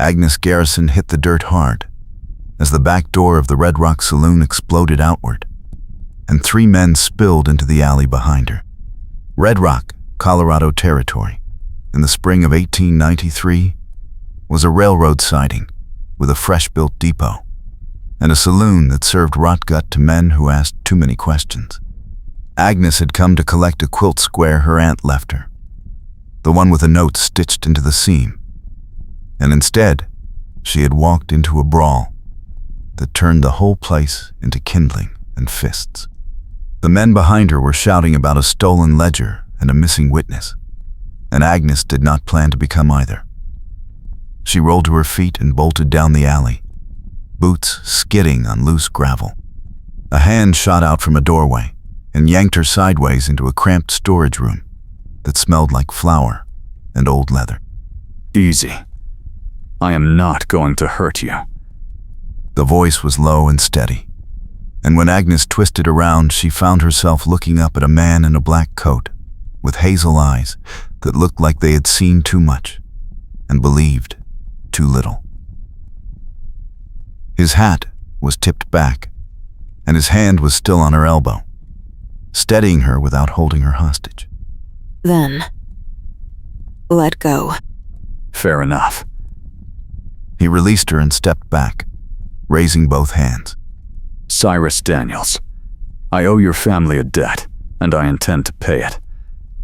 Agnes Garrison hit the dirt hard as the back door of the Red Rock Saloon exploded outward, and 3 men spilled into the alley behind her. Red Rock, Colorado Territory, in the spring of 1893, was a railroad siding with a fresh-built depot and a saloon that served rot gut to men who asked too many questions. Agnes had come to collect a quilt square her aunt left her, the one with a note stitched into the seam, and instead, she had walked into a brawl that turned the whole place into kindling and fists. The men behind her were shouting about a stolen ledger and a missing witness, and Agnes did not plan to become either. She rolled to her feet and bolted down the alley, boots skidding on loose gravel. A hand shot out from a doorway and yanked her sideways into a cramped storage room that smelled like flour and old leather. Easy. I am not going to hurt you. The voice was low and steady, and when Agnes twisted around, she found herself looking up at a man in a black coat with hazel eyes that looked like they had seen too much and believed too little. His hat was tipped back, and his hand was still on her elbow, steadying her without holding her hostage. Then, let go. Fair enough. He released her and stepped back, raising both hands. Cyrus Daniels, I owe your family a debt, and I intend to pay it.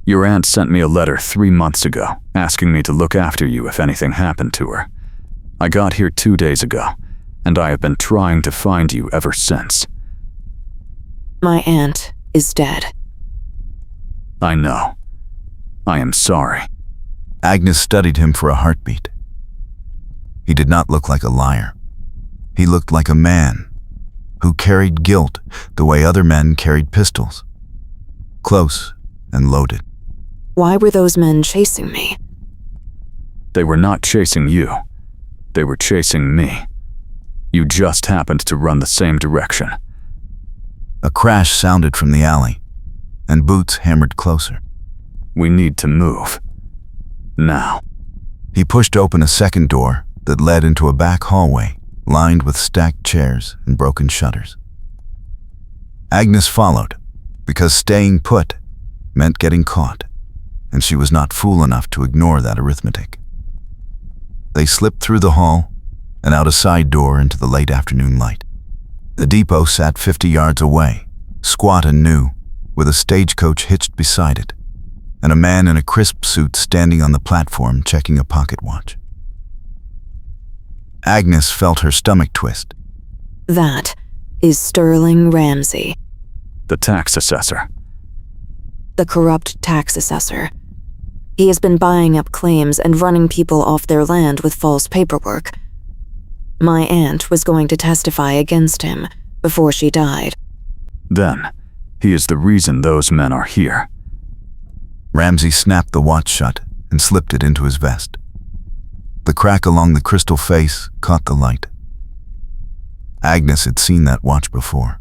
Your aunt sent me a letter 3 months ago, asking me to look after you if anything happened to her. I got here 2 days ago, and I have been trying to find you ever since. My aunt is dead. I know. I am sorry. Agnes studied him for a heartbeat. He did not look like a liar. He looked like a man who carried guilt the way other men carried pistols, close and loaded. Why were those men chasing me? They were not chasing you. They were chasing me. You just happened to run the same direction. A crash sounded from the alley, and boots hammered closer. We need to move. Now. He pushed open a second door that led into a back hallway lined with stacked chairs and broken shutters. Agnes followed, because staying put meant getting caught, and she was not fool enough to ignore that arithmetic. They slipped through the hall and out a side door into the late afternoon light. The depot sat 50 yards away, squat and new, with a stagecoach hitched beside it, and a man in a crisp suit standing on the platform checking a pocket watch. Agnes felt her stomach twist. That is Sterling Ramsey, The tax assessor. the corrupt tax assessor. He has been buying up claims and running people off their land with false paperwork. My aunt was going to testify against him before she died. Then, he is the reason those men are here. Ramsey snapped the watch shut and slipped it into his vest. The crack along the crystal face caught the light. Agnes had seen that watch before,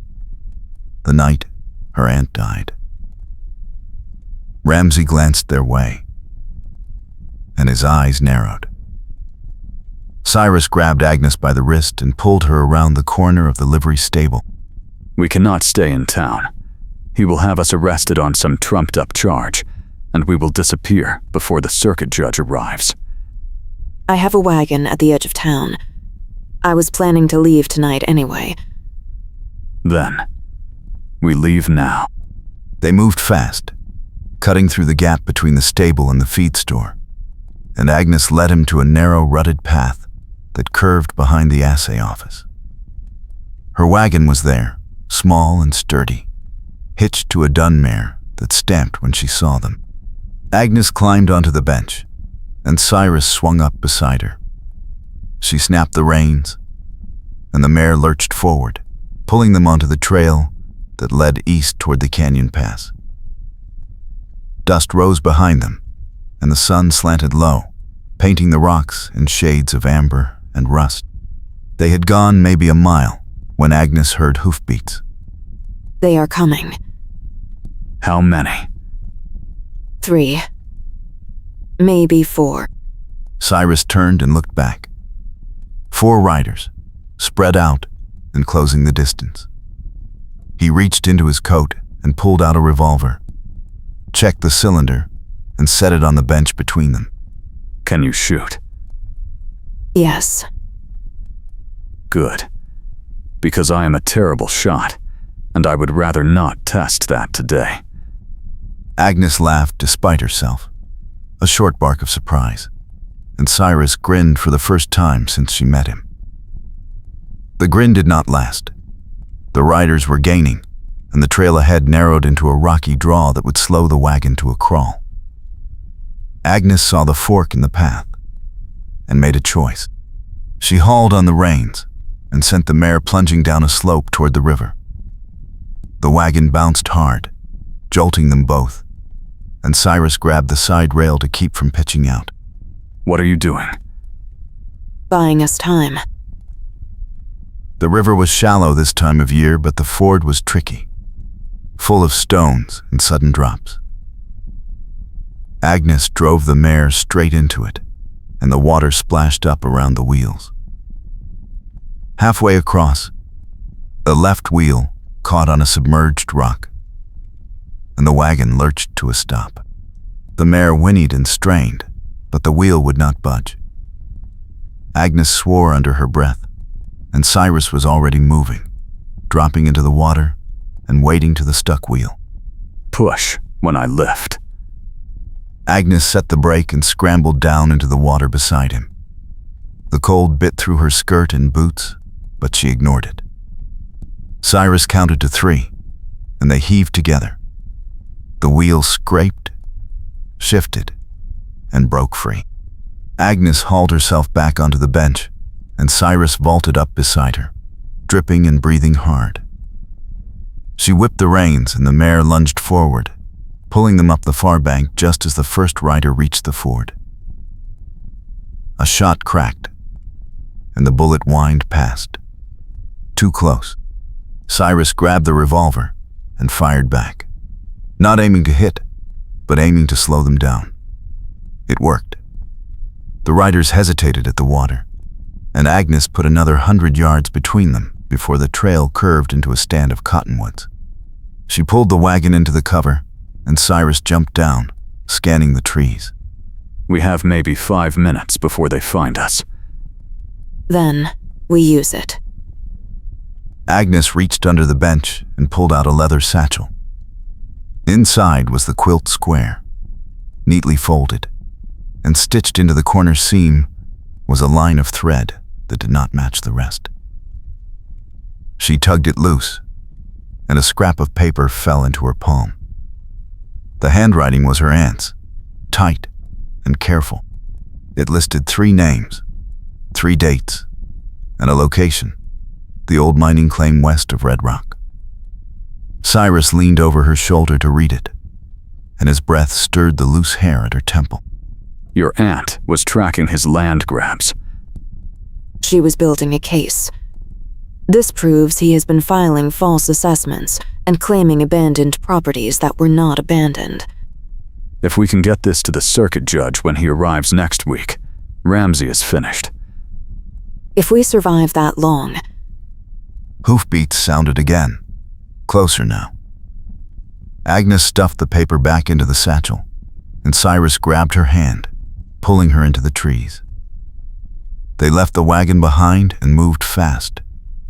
the night her aunt died. Ramsey glanced their way, and his eyes narrowed. Cyrus grabbed Agnes by the wrist and pulled her around the corner of the livery stable. We cannot stay in town. He will have us arrested on some trumped-up charge, and we will disappear before the circuit judge arrives. I have a wagon at the edge of town. I was planning to leave tonight anyway. Then, we leave now. They moved fast, cutting through the gap between the stable and the feed store, and Agnes led him to a narrow, rutted path that curved behind the assay office. Her wagon was there, small and sturdy, hitched to a dun mare that stamped when she saw them. Agnes climbed onto the bench, and Cyrus swung up beside her. She snapped the reins, and the mare lurched forward, pulling them onto the trail that led east toward the canyon pass. Dust rose behind them, and the sun slanted low, painting the rocks in shades of amber and rust. They had gone maybe a mile when Agnes heard hoofbeats. They are coming. How many? 3. Maybe 4. Cyrus turned and looked back. 4 riders, spread out and closing the distance. He reached into his coat and pulled out a revolver, checked the cylinder, and set it on the bench between them. Can you shoot? Yes. Good. Because I am a terrible shot, and I would rather not test that today. Agnes laughed despite herself, a short bark of surprise, and Cyrus grinned for the first time since she met him. The grin did not last. The riders were gaining, and the trail ahead narrowed into a rocky draw that would slow the wagon to a crawl. Agnes saw the fork in the path and made a choice. She hauled on the reins and sent the mare plunging down a slope toward the river. The wagon bounced hard, jolting them both, and Cyrus grabbed the side rail to keep from pitching out. What are you doing? Buying us time. The river was shallow this time of year, but the ford was tricky, full of stones and sudden drops. Agnes drove the mare straight into it, and the water splashed up around the wheels. Halfway across, the left wheel caught on a submerged rock, and the wagon lurched to a stop. The mare whinnied and strained, but the wheel would not budge. Agnes swore under her breath, and Cyrus was already moving, dropping into the water and wading to the stuck wheel. Push when I lift. Agnes set the brake and scrambled down into the water beside him. The cold bit through her skirt and boots, but she ignored it. Cyrus counted to 3, and they heaved together. The wheel scraped, shifted, and broke free. Agnes hauled herself back onto the bench, and Cyrus vaulted up beside her, dripping and breathing hard. She whipped the reins, and the mare lunged forward, pulling them up the far bank just as the first rider reached the ford. A shot cracked, and the bullet whined past. Too close. Cyrus grabbed the revolver and fired back, not aiming to hit, but aiming to slow them down. It worked. The riders hesitated at the water, and Agnes put another 100 yards between them before the trail curved into a stand of cottonwoods. She pulled the wagon into the cover, and Cyrus jumped down, scanning the trees. We have maybe 5 minutes before they find us. Then we use it. Agnes reached under the bench and pulled out a leather satchel. Inside was the quilt square, neatly folded, and stitched into the corner seam was a line of thread that did not match the rest. She tugged it loose, and a scrap of paper fell into her palm. The handwriting was her aunt's, tight and careful. It listed 3 names, 3 dates, and a location: the old mining claim west of Red Rock. Cyrus leaned over her shoulder to read it, and his breath stirred the loose hair at her temple. Your aunt was tracking his land grabs. She was building a case. This proves he has been filing false assessments and claiming abandoned properties that were not abandoned. If we can get this to the circuit judge when he arrives next week, Ramsey is finished. If we survive that long, Hoofbeats sounded again, closer now. Agnes stuffed the paper back into the satchel, and Cyrus grabbed her hand, pulling her into the trees. They left the wagon behind and moved fast,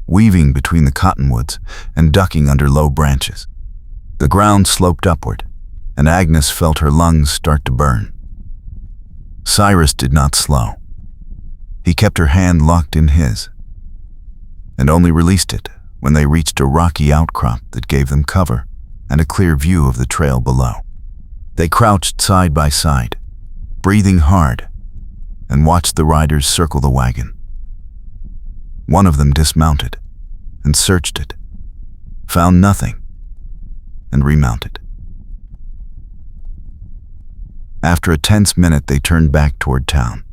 weaving between the cottonwoods and ducking under low branches. The ground sloped upward, and Agnes felt her lungs start to burn. Cyrus did not slow. He kept her hand locked in his, and only released it when they reached a rocky outcrop that gave them cover and a clear view of the trail below. They crouched side by side, breathing hard, and watched the riders circle the wagon. One of them dismounted and searched it, found nothing, and remounted. After a tense minute, they turned back toward town.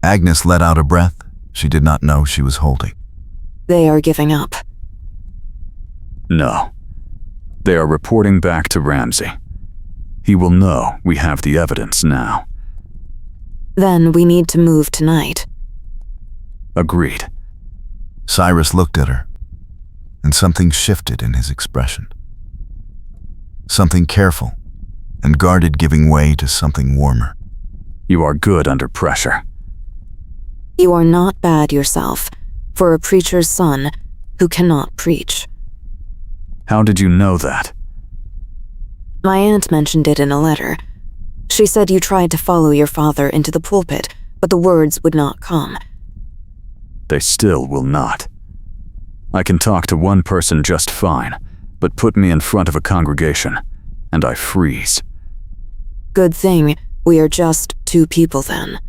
Agnes let out a breath she did not know she was holding. they are giving up. No. They are reporting back to Ramsey. He will know we have the evidence now. Then we need to move tonight. Agreed. Cyrus looked at her, and something shifted in his expression. Something careful and guarded giving way to something warmer. You are good under pressure. You are not bad yourself, for a preacher's son who cannot preach. How did you know that? My aunt mentioned it in a letter. She said you tried to follow your father into the pulpit, but the words would not come. They still will not. I can talk to one person just fine, but put me in front of a congregation, and I freeze. Good thing we are just two people then.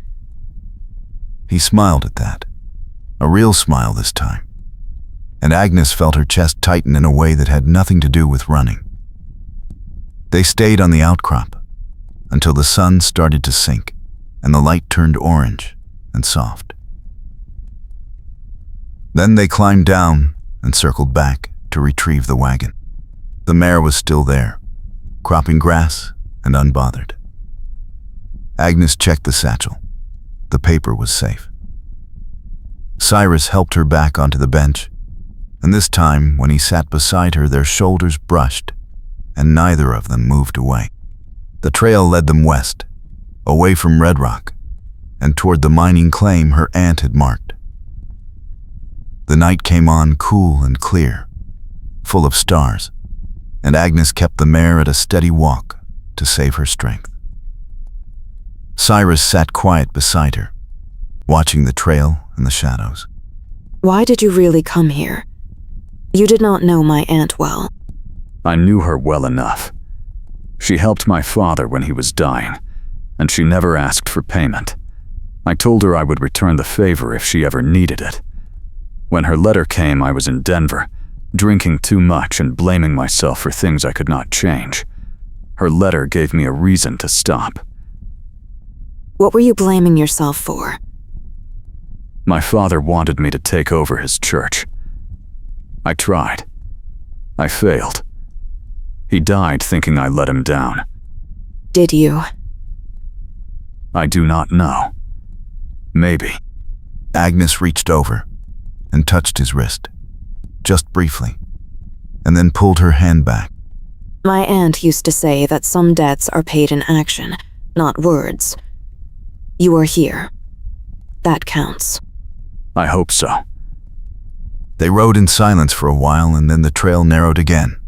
He smiled at that, a real smile this time, and Agnes felt her chest tighten in a way that had nothing to do with running. They stayed on the outcrop until the sun started to sink and the light turned orange and soft. Then they climbed down and circled back to retrieve the wagon. The mare was still there, cropping grass and unbothered. Agnes checked the satchel. The paper was safe. Cyrus helped her back onto the bench, and this time, when he sat beside her, their shoulders brushed, and neither of them moved away. The trail led them west, away from Red Rock, and toward the mining claim her aunt had marked. The night came on cool and clear, full of stars, and Agnes kept the mare at a steady walk to save her strength. Cyrus sat quiet beside her, watching the trail and the shadows. Why did you really come here? You did not know my aunt well. I knew her well enough. She helped my father when he was dying, and she never asked for payment. I told her I would return the favor if she ever needed it. When her letter came, I was in Denver, drinking too much and blaming myself for things I could not change. Her letter gave me a reason to stop. What were you blaming yourself for? My father wanted me to take over his church. I tried. I failed. He died thinking I let him down. Did you? I do not know. Maybe. Agnes reached over and touched his wrist, just briefly, and then pulled her hand back. My aunt used to say that some debts are paid in action, not words. You are here. That counts. I hope so. They rode in silence for a while, and then the trail narrowed again,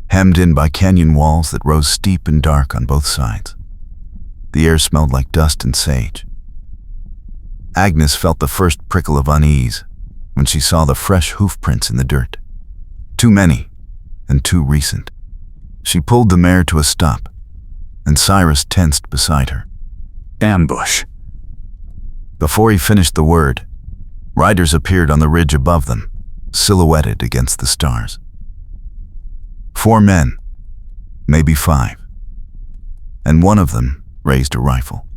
hemmed in by canyon walls that rose steep and dark on both sides. The air smelled like dust and sage. Agnes felt the first prickle of unease when she saw the fresh hoof prints in the dirt. Too many, and too recent. She pulled the mare to a stop, and Cyrus tensed beside her. Ambush. Before he finished the word, riders appeared on the ridge above them, silhouetted against the stars. 4 men, maybe 5, and one of them raised a rifle.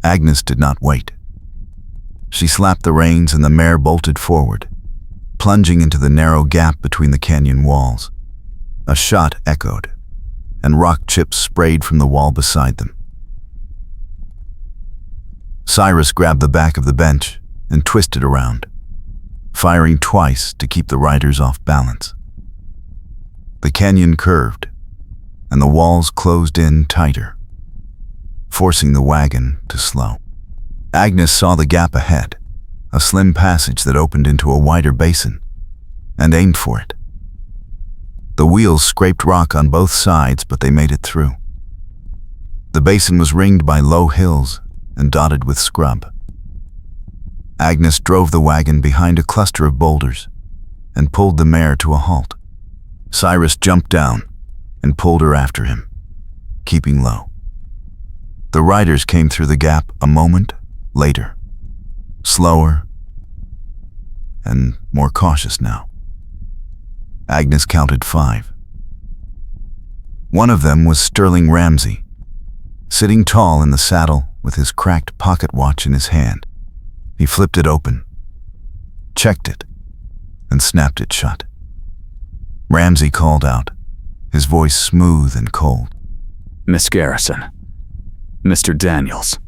Agnes did not wait. She slapped the reins and the mare bolted forward, plunging into the narrow gap between the canyon walls. A shot echoed, and rock chips sprayed from the wall beside them. Cyrus grabbed the back of the bench and twisted around, firing twice to keep the riders off balance. The canyon curved, and the walls closed in tighter, forcing the wagon to slow. Agnes saw the gap ahead, a slim passage that opened into a wider basin, and aimed for it. The wheels scraped rock on both sides, but they made it through. The basin was ringed by low hills and dotted with scrub. Agnes drove the wagon behind a cluster of boulders and pulled the mare to a halt. Cyrus jumped down and pulled her after him, keeping low. The riders came through the gap a moment later, slower and more cautious now. Agnes counted 5. One of them was Sterling Ramsey, sitting tall in the saddle with his cracked pocket watch in his hand. He flipped it open, checked it, and snapped it shut. Ramsey called out, his voice smooth and cold. Miss Garrison. Mr. Daniels.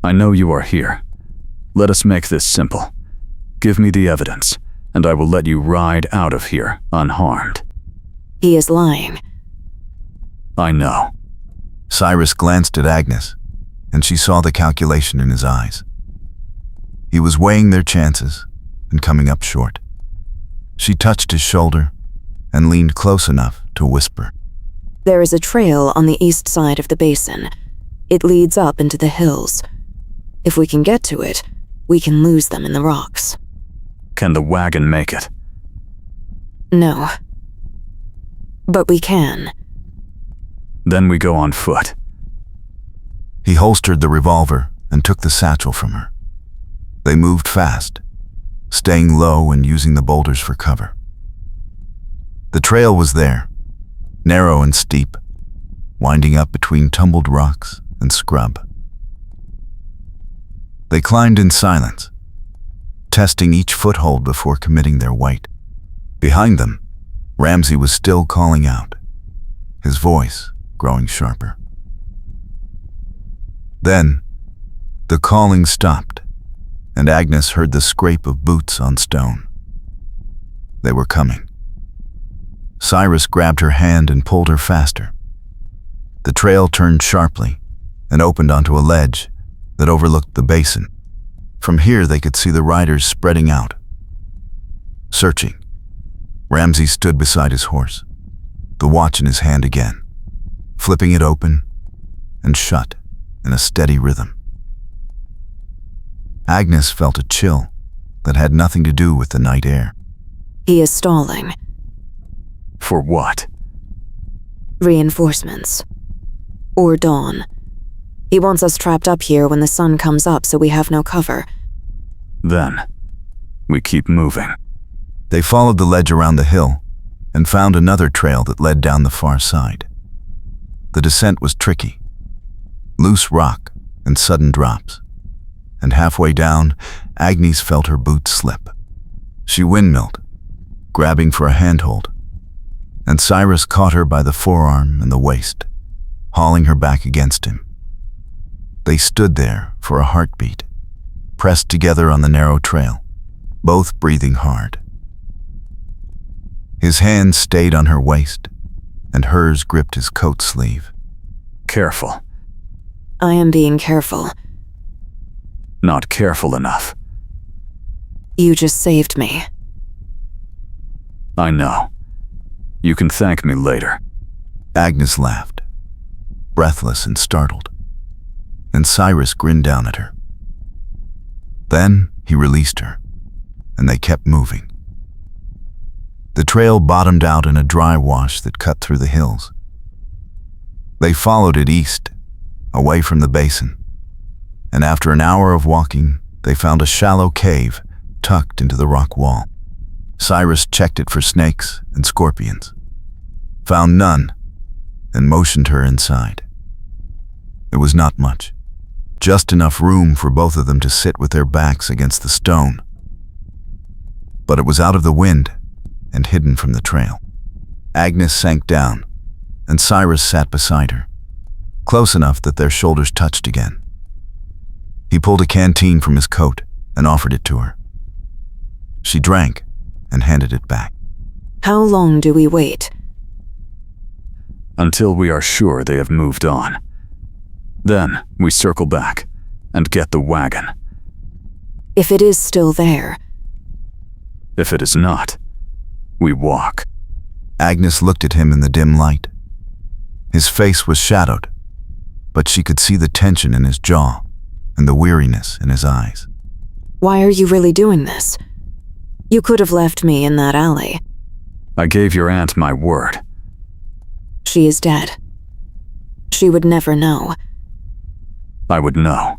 I know you are here. Let us make this simple. Give me the evidence, and I will let you ride out of here unharmed. He is lying. I know. Cyrus glanced at Agnes, and she saw the calculation in his eyes. He was weighing their chances and coming up short. She touched his shoulder and leaned close enough to whisper. There is a trail on the east side of the basin. It leads up into the hills. If we can get to it, we can lose them in the rocks. Can the wagon make it? No. But we can. Then we go on foot. He holstered the revolver and took the satchel from her. They moved fast, staying low and using the boulders for cover. The trail was there, narrow and steep, winding up between tumbled rocks and scrub. They climbed in silence, testing each foothold before committing their weight. Behind them, Ramsey was still calling out, his voice growing sharper. Then, the calling stopped, and Agnes heard the scrape of boots on stone. They were coming. Cyrus grabbed her hand and pulled her faster. The trail turned sharply and opened onto a ledge that overlooked the basin. From here they could see the riders spreading out. Searching, Ramsey stood beside his horse, the watch in his hand again, flipping it open and shut in a steady rhythm. Agnes felt a chill that had nothing to do with the night air. He is stalling. For what? Reinforcements. Or dawn. He wants us trapped up here when the sun comes up so we have no cover. Then, we keep moving. They followed the ledge around the hill and found another trail that led down the far side. The descent was tricky. Loose rock and sudden drops. And halfway down, Agnes felt her boots slip. She windmilled, grabbing for a handhold, and Cyrus caught her by the forearm and the waist, hauling her back against him. They stood there for a heartbeat, pressed together on the narrow trail, both breathing hard. His hand stayed on her waist, and hers gripped his coat sleeve. Careful. I am being careful. Not careful enough. You just saved me. I know. You can thank me later. Agnes laughed, breathless and startled, and Cyrus grinned down at her. Then he released her, and they kept moving. The trail bottomed out in a dry wash that cut through the hills. They followed it east, away from the basin, and after an hour of walking, they found a shallow cave tucked into the rock wall. Cyrus checked it for snakes and scorpions, found none, and motioned her inside. It was not much, just enough room for both of them to sit with their backs against the stone. But it was out of the wind and hidden from the trail. Agnes sank down, and Cyrus sat beside her, close enough that their shoulders touched again. He pulled a canteen from his coat and offered it to her. She drank and handed it back. How long do we wait? Until we are sure they have moved on. Then we circle back and get the wagon. If it is still there. If it is not, we walk. Agnes looked at him in the dim light. His face was shadowed, but she could see the tension in his jaw and the weariness in his eyes. Why are you really doing this? You could have left me in that alley. I gave your aunt my word. She is dead. She would never know. I would know.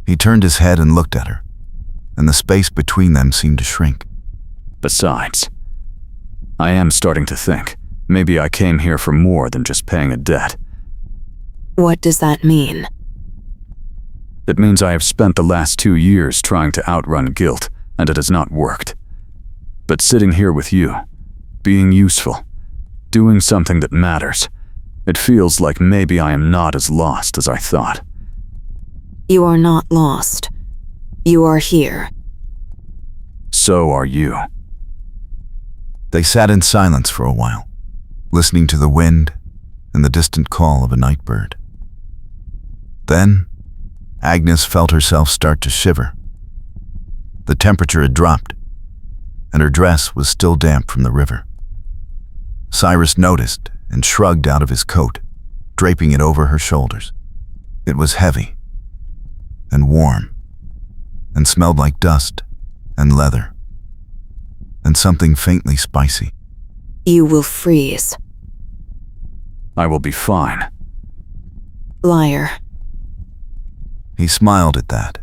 He turned his head and looked at her, and the space between them seemed to shrink. Besides, I am starting to think maybe I came here for more than just paying a debt. What does that mean? It means I have spent the last 2 years trying to outrun guilt, and it has not worked. But sitting here with you, being useful, doing something that matters, it feels like maybe I am not as lost as I thought. You are not lost. You are here. So are you. They sat in silence for a while, listening to the wind and the distant call of a night bird. Then, Agnes felt herself start to shiver. The temperature had dropped, and her dress was still damp from the river. Cyrus noticed and shrugged out of his coat, draping it over her shoulders. It was heavy and warm and smelled like dust and leather and something faintly spicy. You will freeze. I will be fine. Liar. He smiled at that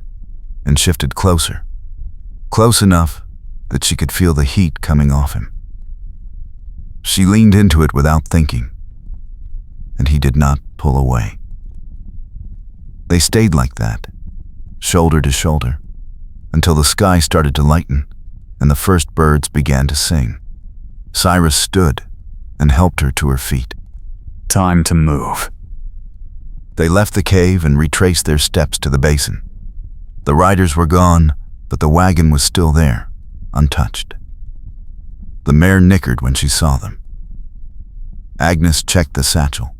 and shifted closer, close enough that she could feel the heat coming off him. She leaned into it without thinking, and he did not pull away. They stayed like that, shoulder to shoulder, until the sky started to lighten and the first birds began to sing. Cyrus stood and helped her to her feet. Time to move. They left the cave and retraced their steps to the basin. The riders were gone, but the wagon was still there, untouched. The mare nickered when she saw them. Agnes checked the satchel.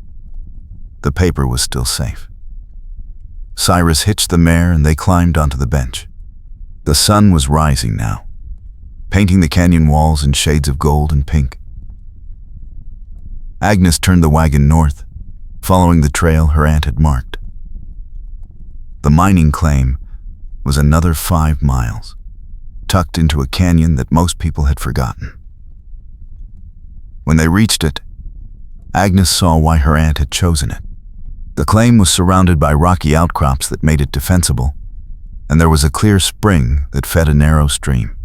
The paper was still safe. Cyrus hitched the mare and they climbed onto the bench. The sun was rising now, painting the canyon walls in shades of gold and pink. Agnes turned the wagon north, following the trail her aunt had marked. The mining claim was another 5 miles, tucked into a canyon that most people had forgotten. When they reached it, Agnes saw why her aunt had chosen it. The claim was surrounded by rocky outcrops that made it defensible, and there was a clear spring that fed a narrow stream.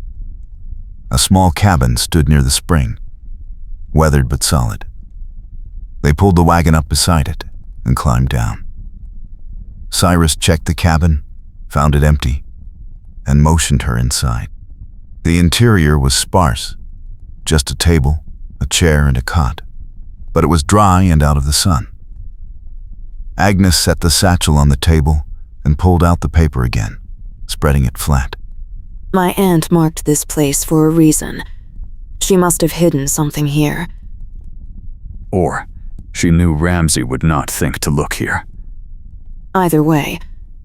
A small cabin stood near the spring, weathered but solid. They pulled the wagon up beside it and climbed down. Cyrus checked the cabin, found it empty, and motioned her inside. The interior was sparse, just a table, a chair, and a cot, but it was dry and out of the sun. Agnes set the satchel on the table and pulled out the paper again, spreading it flat. My aunt marked this place for a reason. She must have hidden something here. Or she knew Ramsay would not think to look here. Either way,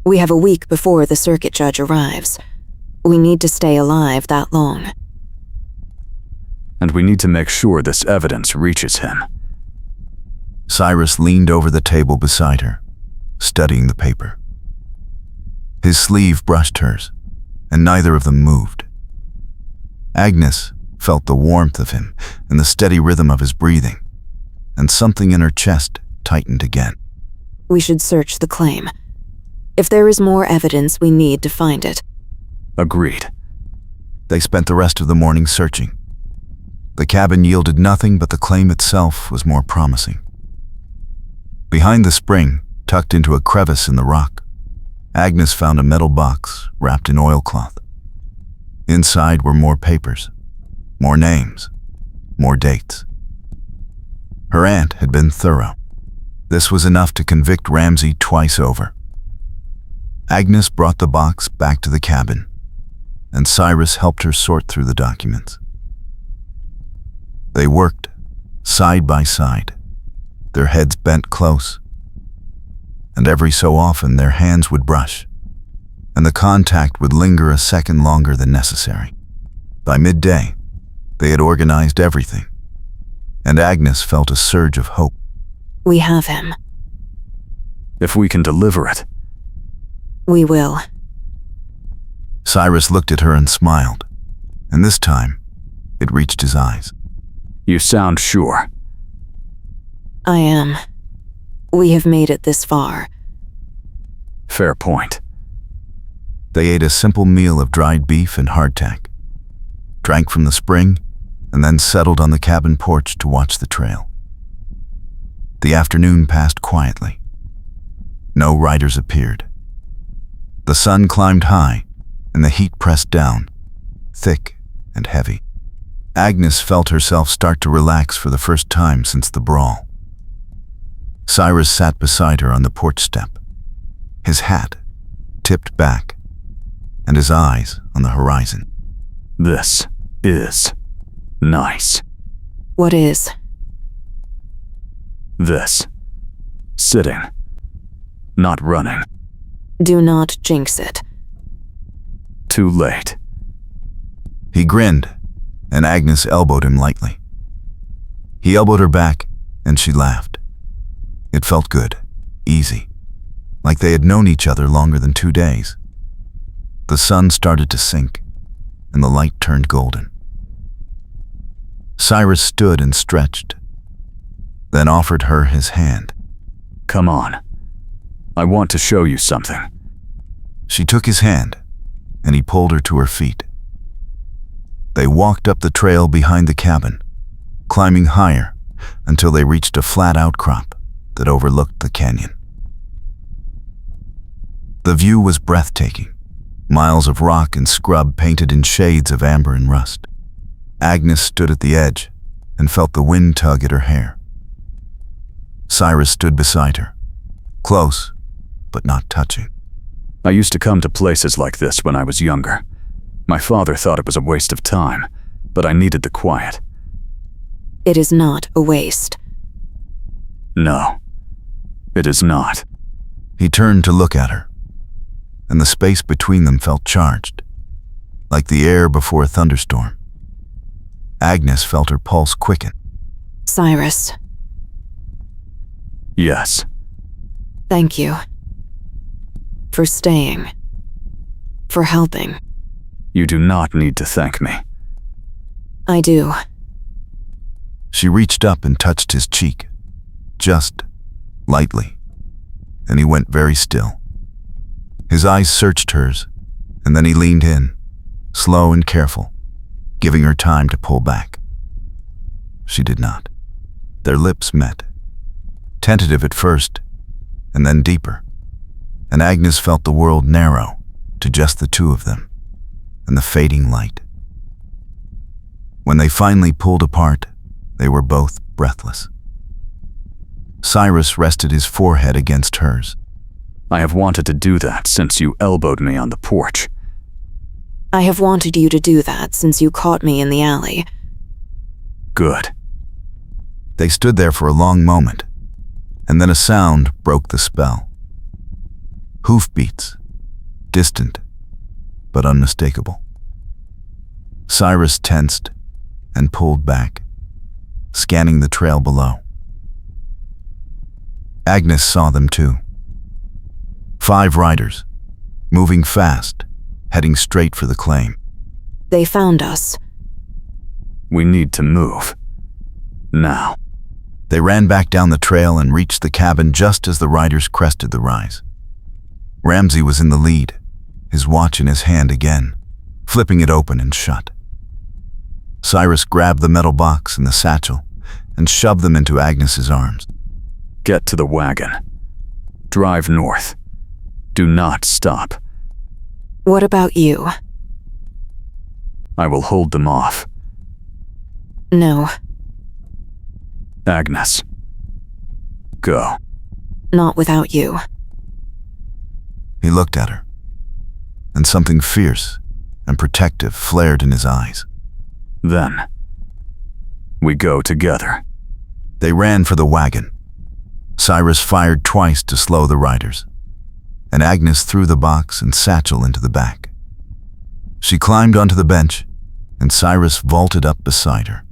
we have a week before the circuit judge arrives. We need to stay alive that long. And we need to make sure this evidence reaches him. Cyrus leaned over the table beside her, studying the paper. His sleeve brushed hers, and neither of them moved. Agnes felt the warmth of him and the steady rhythm of his breathing, and something in her chest tightened again. We should search the claim. If there is more evidence, we need to find it. Agreed. They spent the rest of the morning searching. The cabin yielded nothing, but the claim itself was more promising. Behind the spring, tucked into a crevice in the rock, Agnes found a metal box wrapped in oilcloth. Inside were more papers, more names, more dates. Her aunt had been thorough. This was enough to convict Ramsay twice over. Agnes brought the box back to the cabin, and Cyrus helped her sort through the documents. They worked, side by side, their heads bent close, and every so often their hands would brush, and the contact would linger a second longer than necessary. By midday, they had organized everything, and Agnes felt a surge of hope. We have him. If we can deliver it. We will. Cyrus looked at her and smiled, and this time, it reached his eyes. You sound sure. I am. We have made it this far. Fair point. They ate a simple meal of dried beef and hardtack, drank from the spring, and then settled on the cabin porch to watch the trail. The afternoon passed quietly. No riders appeared. The sun climbed high, and the heat pressed down, thick and heavy. Agnes felt herself start to relax for the first time since the brawl. Cyrus sat beside her on the porch step, his hat tipped back, and his eyes on the horizon. This is nice. What is? This. Sitting. Not running. Do not jinx it. Too late. He grinned, and Agnes elbowed him lightly. He elbowed her back, and she laughed. It felt good, easy, like they had known each other longer than 2 days. The sun started to sink, and the light turned golden. Cyrus stood and stretched, then offered her his hand. Come on. I want to show you something. She took his hand, and he pulled her to her feet. They walked up the trail behind the cabin, climbing higher until they reached a flat outcrop that overlooked the canyon. The view was breathtaking, miles of rock and scrub painted in shades of amber and rust. Agnes stood at the edge and felt the wind tug at her hair. Cyrus stood beside her, close but not touching. I used to come to places like this when I was younger. My father thought it was a waste of time, but I needed the quiet. It is not a waste. No, it is not. He turned to look at her, and the space between them felt charged, like the air before a thunderstorm. Agnes felt her pulse quicken. Cyrus, Yes, thank you. For staying. For helping. you do not need to thank me. I do. She reached up and touched his cheek, just lightly, and he went very still. His eyes searched hers, and then he leaned in, slow and careful, giving her time to pull back. She did not. Their lips met, tentative at first, and then deeper, and Agnes felt the world narrow to just the two of them and the fading light. When they finally pulled apart, they were both breathless. Cyrus rested his forehead against hers. I have wanted to do that since you elbowed me on the porch. I have wanted you to do that since you caught me in the alley. Good. They stood there for a long moment, and then a sound broke the spell. Hoofbeats, distant but unmistakable. Cyrus tensed and pulled back, scanning the trail below. Agnes saw them too. 5 riders, moving fast, heading straight for the claim. They found us. We need to move. Now. They ran back down the trail and reached the cabin just as the riders crested the rise. Ramsey was in the lead, his watch in his hand again, flipping it open and shut. Cyrus grabbed the metal box and the satchel and shoved them into Agnes's arms. Get to the wagon. Drive north. Do not stop. What about you? I will hold them off. No, Agnes. Go. not without you. He looked at her, and something fierce and protective flared in his eyes. Then. We go together. They ran for the wagon. Cyrus fired twice to slow the riders, and Agnes threw the box and satchel into the back. She climbed onto the bench, and Cyrus vaulted up beside her.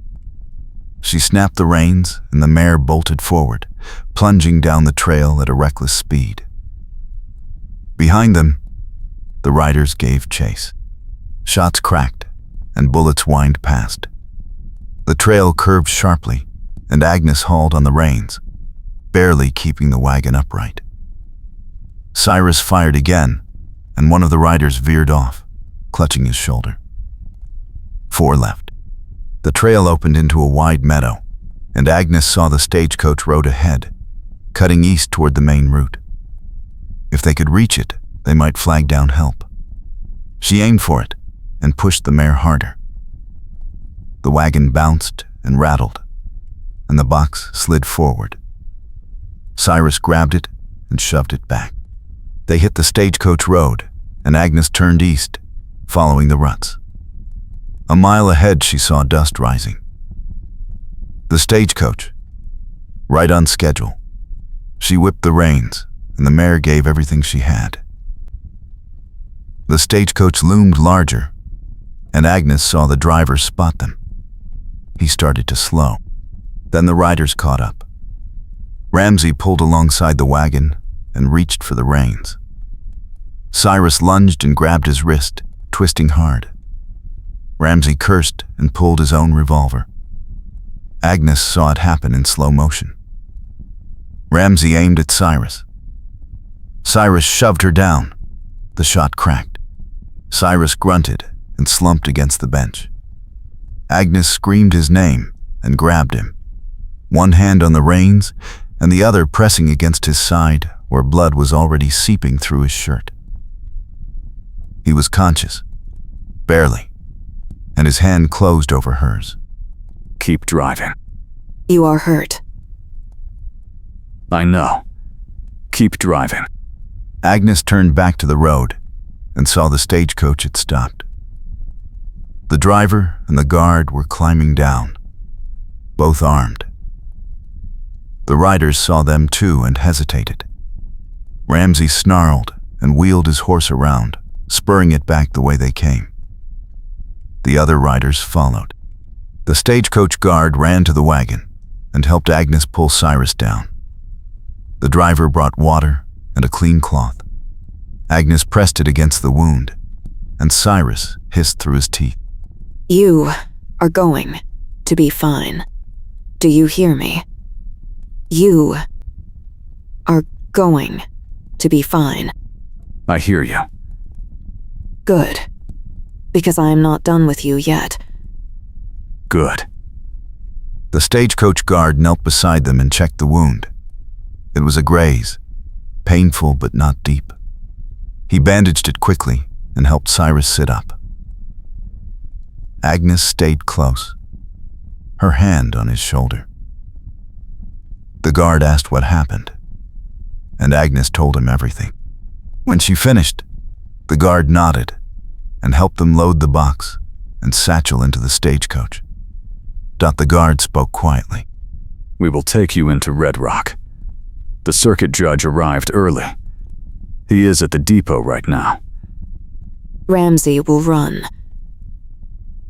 She snapped the reins, and the mare bolted forward, plunging down the trail at a reckless speed. Behind them, the riders gave chase. Shots cracked, and bullets whined past. The trail curved sharply, and Agnes hauled on the reins, barely keeping the wagon upright. Cyrus fired again, and one of the riders veered off, clutching his shoulder. 4 left. The trail opened into a wide meadow, and Agnes saw the stagecoach road ahead, cutting east toward the main route. If they could reach it, they might flag down help. She aimed for it and pushed the mare harder. The wagon bounced and rattled, and the box slid forward. Cyrus grabbed it and shoved it back. They hit the stagecoach road, and Agnes turned east following the ruts. A mile ahead, she saw dust rising. The stagecoach, right on schedule. She whipped the reins, and the mare gave everything she had. The stagecoach loomed larger, and Agnes saw the driver spot them. He started to slow. Then the riders caught up. Ramsey pulled alongside the wagon and reached for the reins. Cyrus lunged and grabbed his wrist, twisting hard. Ramsey cursed and pulled his own revolver. Agnes saw it happen in slow motion. Ramsey aimed at Cyrus. Cyrus shoved her down. The shot cracked. Cyrus grunted and slumped against the bench. Agnes screamed his name and grabbed him, one hand on the reins and the other pressing against his side where blood was already seeping through his shirt. He was conscious, barely, and his hand closed over hers. Keep driving. You are hurt. I know. Keep driving. Agnes turned back to the road and saw the stagecoach had stopped. The driver and the guard were climbing down, both armed. The riders saw them too and hesitated. Ramsey snarled and wheeled his horse around, spurring it back the way they came. The other riders followed. The stagecoach guard ran to the wagon and helped Agnes pull Cyrus down. The driver brought water and a clean cloth. Agnes pressed it against the wound, and Cyrus hissed through his teeth. You are going to be fine. Do you hear me? You are going to be fine. I hear you. Good. Because I am not done with you yet. Good. The stagecoach guard knelt beside them and checked the wound. It was a graze, painful but not deep. He bandaged it quickly and helped Cyrus sit up. Agnes stayed close, her hand on his shoulder. The guard asked what happened, and Agnes told him everything. When she finished, the guard nodded and helped them load the box and satchel into the stagecoach. The guard spoke quietly. We will take you into Red Rock. The circuit judge arrived early. He is at the depot right now. Ramsey will run.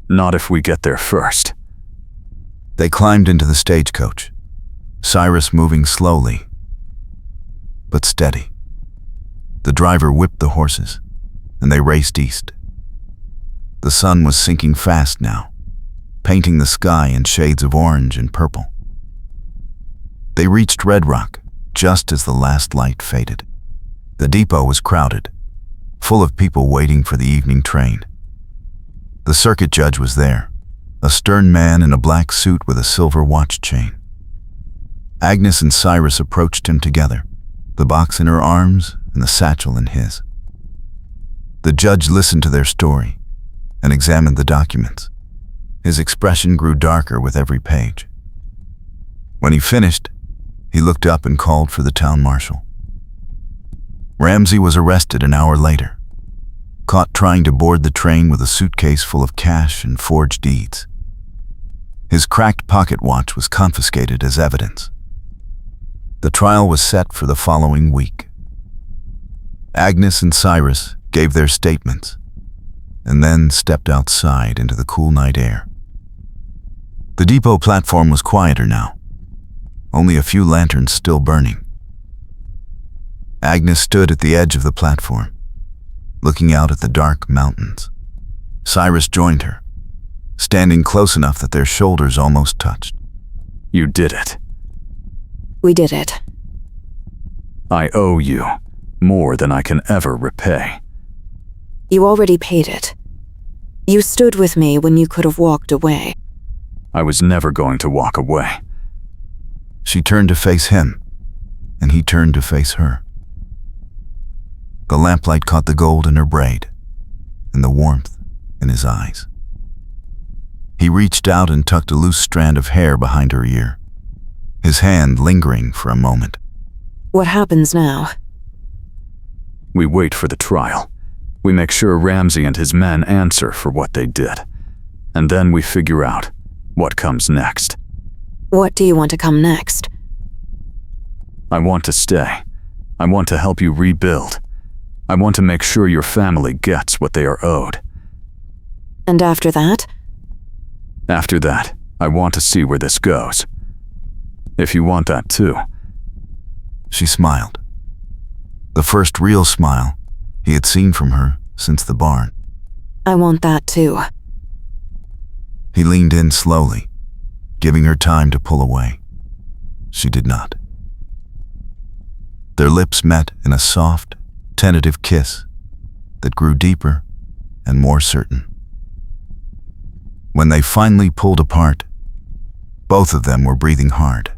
Not if we get there first. They climbed into the stagecoach, Cyrus moving slowly, but steady. The driver whipped the horses, and they raced east. The sun was sinking fast now, painting the sky in shades of orange and purple. They reached Red Rock just as the last light faded. The depot was crowded, full of people waiting for the evening train. The circuit judge was there, a stern man in a black suit with a silver watch chain. Agnes and Cyrus approached him together, the box in her arms and the satchel in his. The judge listened to their story and examined the documents. His expression grew darker with every page. When he finished, he looked up and called for the town marshal. Ramsey was arrested an hour later, caught trying to board the train with a suitcase full of cash and forged deeds. His cracked pocket watch was confiscated as evidence. The trial was set for the following week. Agnes and Cyrus gave their statements and then stepped outside into the cool night air. The depot platform was quieter now, only a few lanterns still burning. Agnes stood at the edge of the platform, looking out at the dark mountains. Cyrus joined her, standing close enough that their shoulders almost touched. You did it. We did it. I owe you more than I can ever repay. You already paid it. You stood with me when you could have walked away. I was never going to walk away. She turned to face him, and he turned to face her. The lamplight caught the gold in her braid and the warmth in his eyes. He reached out and tucked a loose strand of hair behind her ear, his hand lingering for a moment. What happens now? We wait for the trial. We make sure Ramsey and his men answer for what they did. And then we figure out what comes next. What do you want to come next? I want to stay. I want to help you rebuild. I want to make sure your family gets what they are owed. And after that? After that, I want to see where this goes. If you want that too. She smiled. The first real smile he had seen from her since the barn. I want that too. He leaned in slowly, giving her time to pull away. She did not. Their lips met in a soft, tentative kiss that grew deeper and more certain. When they finally pulled apart, both of them were breathing hard.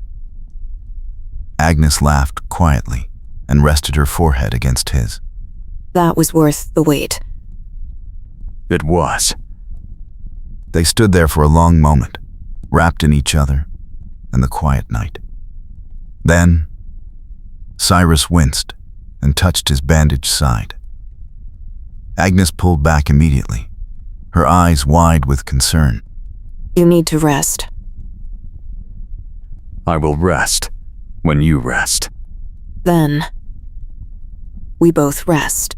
Agnes laughed quietly and rested her forehead against his. That was worth the wait. It was. They stood there for a long moment, wrapped in each other and the quiet night. Then, Cyrus winced and touched his bandaged side. Agnes pulled back immediately, her eyes wide with concern. You need to rest. I will rest when you rest. Then, we both rest.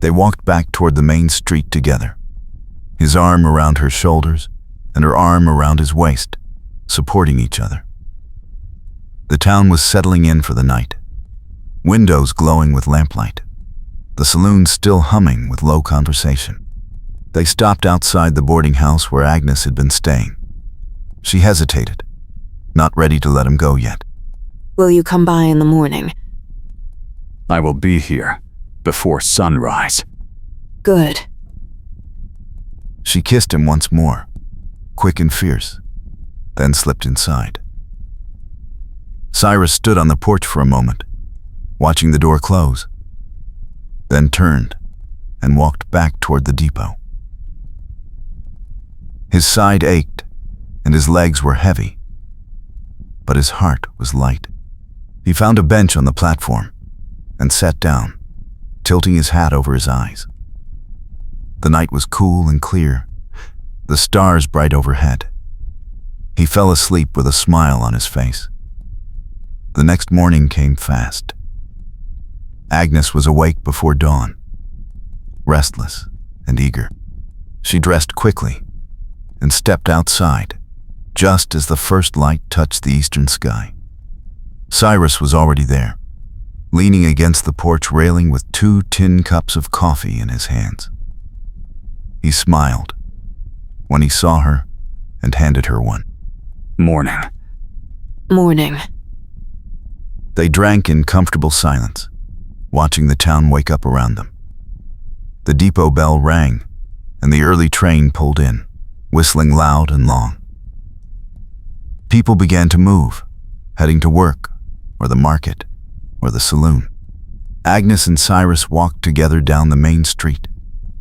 They walked back toward the main street together, his arm around her shoulders and her arm around his waist, supporting each other. The town was settling in for the night, windows glowing with lamplight, the saloon still humming with low conversation. They stopped outside the boarding house where Agnes had been staying. She hesitated, not ready to let him go yet. Will you come by in the morning? I will be here before sunrise. Good. She kissed him once more, quick and fierce, then slipped inside. Cyrus stood on the porch for a moment, watching the door close, then turned and walked back toward the depot. His side ached and his legs were heavy, but his heart was light. He found a bench on the platform and sat down, tilting his hat over his eyes. The night was cool and clear, the stars bright overhead. He fell asleep with a smile on his face. The next morning came fast. Agnes was awake before dawn, restless and eager. She dressed quickly and stepped outside, just as the first light touched the eastern sky. Cyrus was already there, leaning against the porch railing with 2 tin cups of coffee in his hands. He smiled when he saw her and handed her one. Morning. Morning. They drank in comfortable silence, watching the town wake up around them. The depot bell rang, and the early train pulled in, whistling loud and long. People began to move, heading to work, or the market, or the saloon. Agnes and Cyrus walked together down the main street,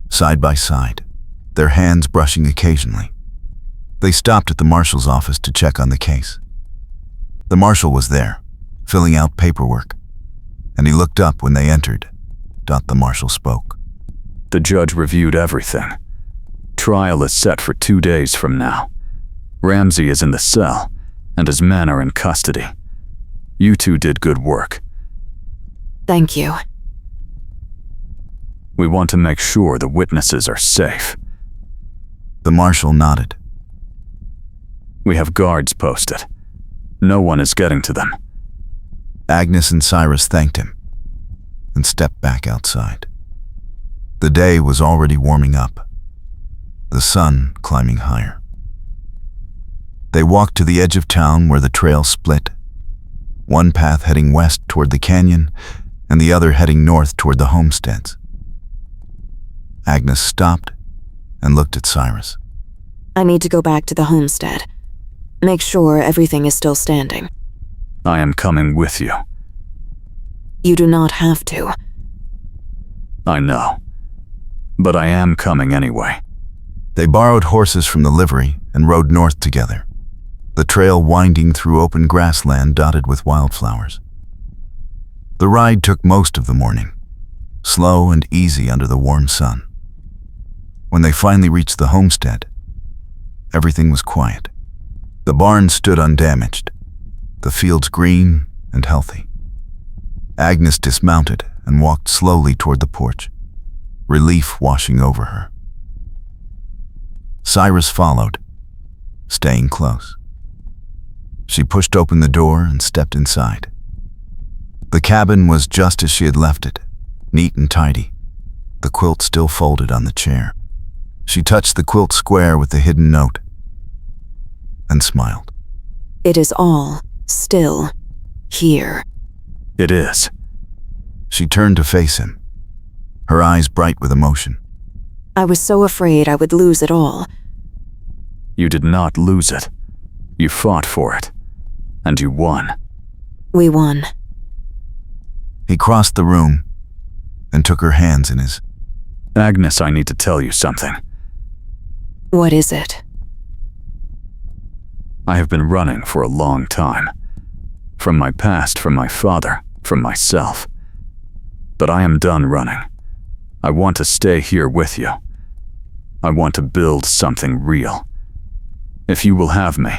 side by side, their hands brushing occasionally. They stopped at the marshal's office to check on the case. The marshal was there, filling out paperwork, and he looked up when they entered. The marshal spoke. The judge reviewed everything. Trial is set for 2 days from now. Ramsey is in the cell, and his men are in custody. You two did good work. Thank you. We want to make sure the witnesses are safe. The marshal nodded. We have guards posted. No one is getting to them. Agnes and Cyrus thanked him and stepped back outside. The day was already warming up, the sun climbing higher. They walked to the edge of town where the trail split, one path heading west toward the canyon and the other heading north toward the homesteads. Agnes stopped and looked at Cyrus. I need to go back to the homestead. Make sure everything is still standing. I am coming with you. You do not have to. I know. But I am coming anyway. They borrowed horses from the livery and rode north together, the trail winding through open grassland dotted with wildflowers. The ride took most of the morning, slow and easy under the warm sun. When they finally reached the homestead, everything was quiet. The barn stood undamaged, the fields green and healthy. Agnes dismounted and walked slowly toward the porch, relief washing over her. Cyrus followed, staying close. She pushed open the door and stepped inside. The cabin was just as she had left it, neat and tidy, the quilt still folded on the chair. She touched the quilt square with the hidden note and smiled. It is all still here. It is. She turned to face him, her eyes bright with emotion. I was so afraid I would lose it all. You did not lose it. You fought for it. And you won. We won. He crossed the room and took her hands in his. Agnes, I need to tell you something. What is it? I have been running for a long time. From my past, from my father, from myself. But I am done running. I want to stay here with you. I want to build something real. If you will have me.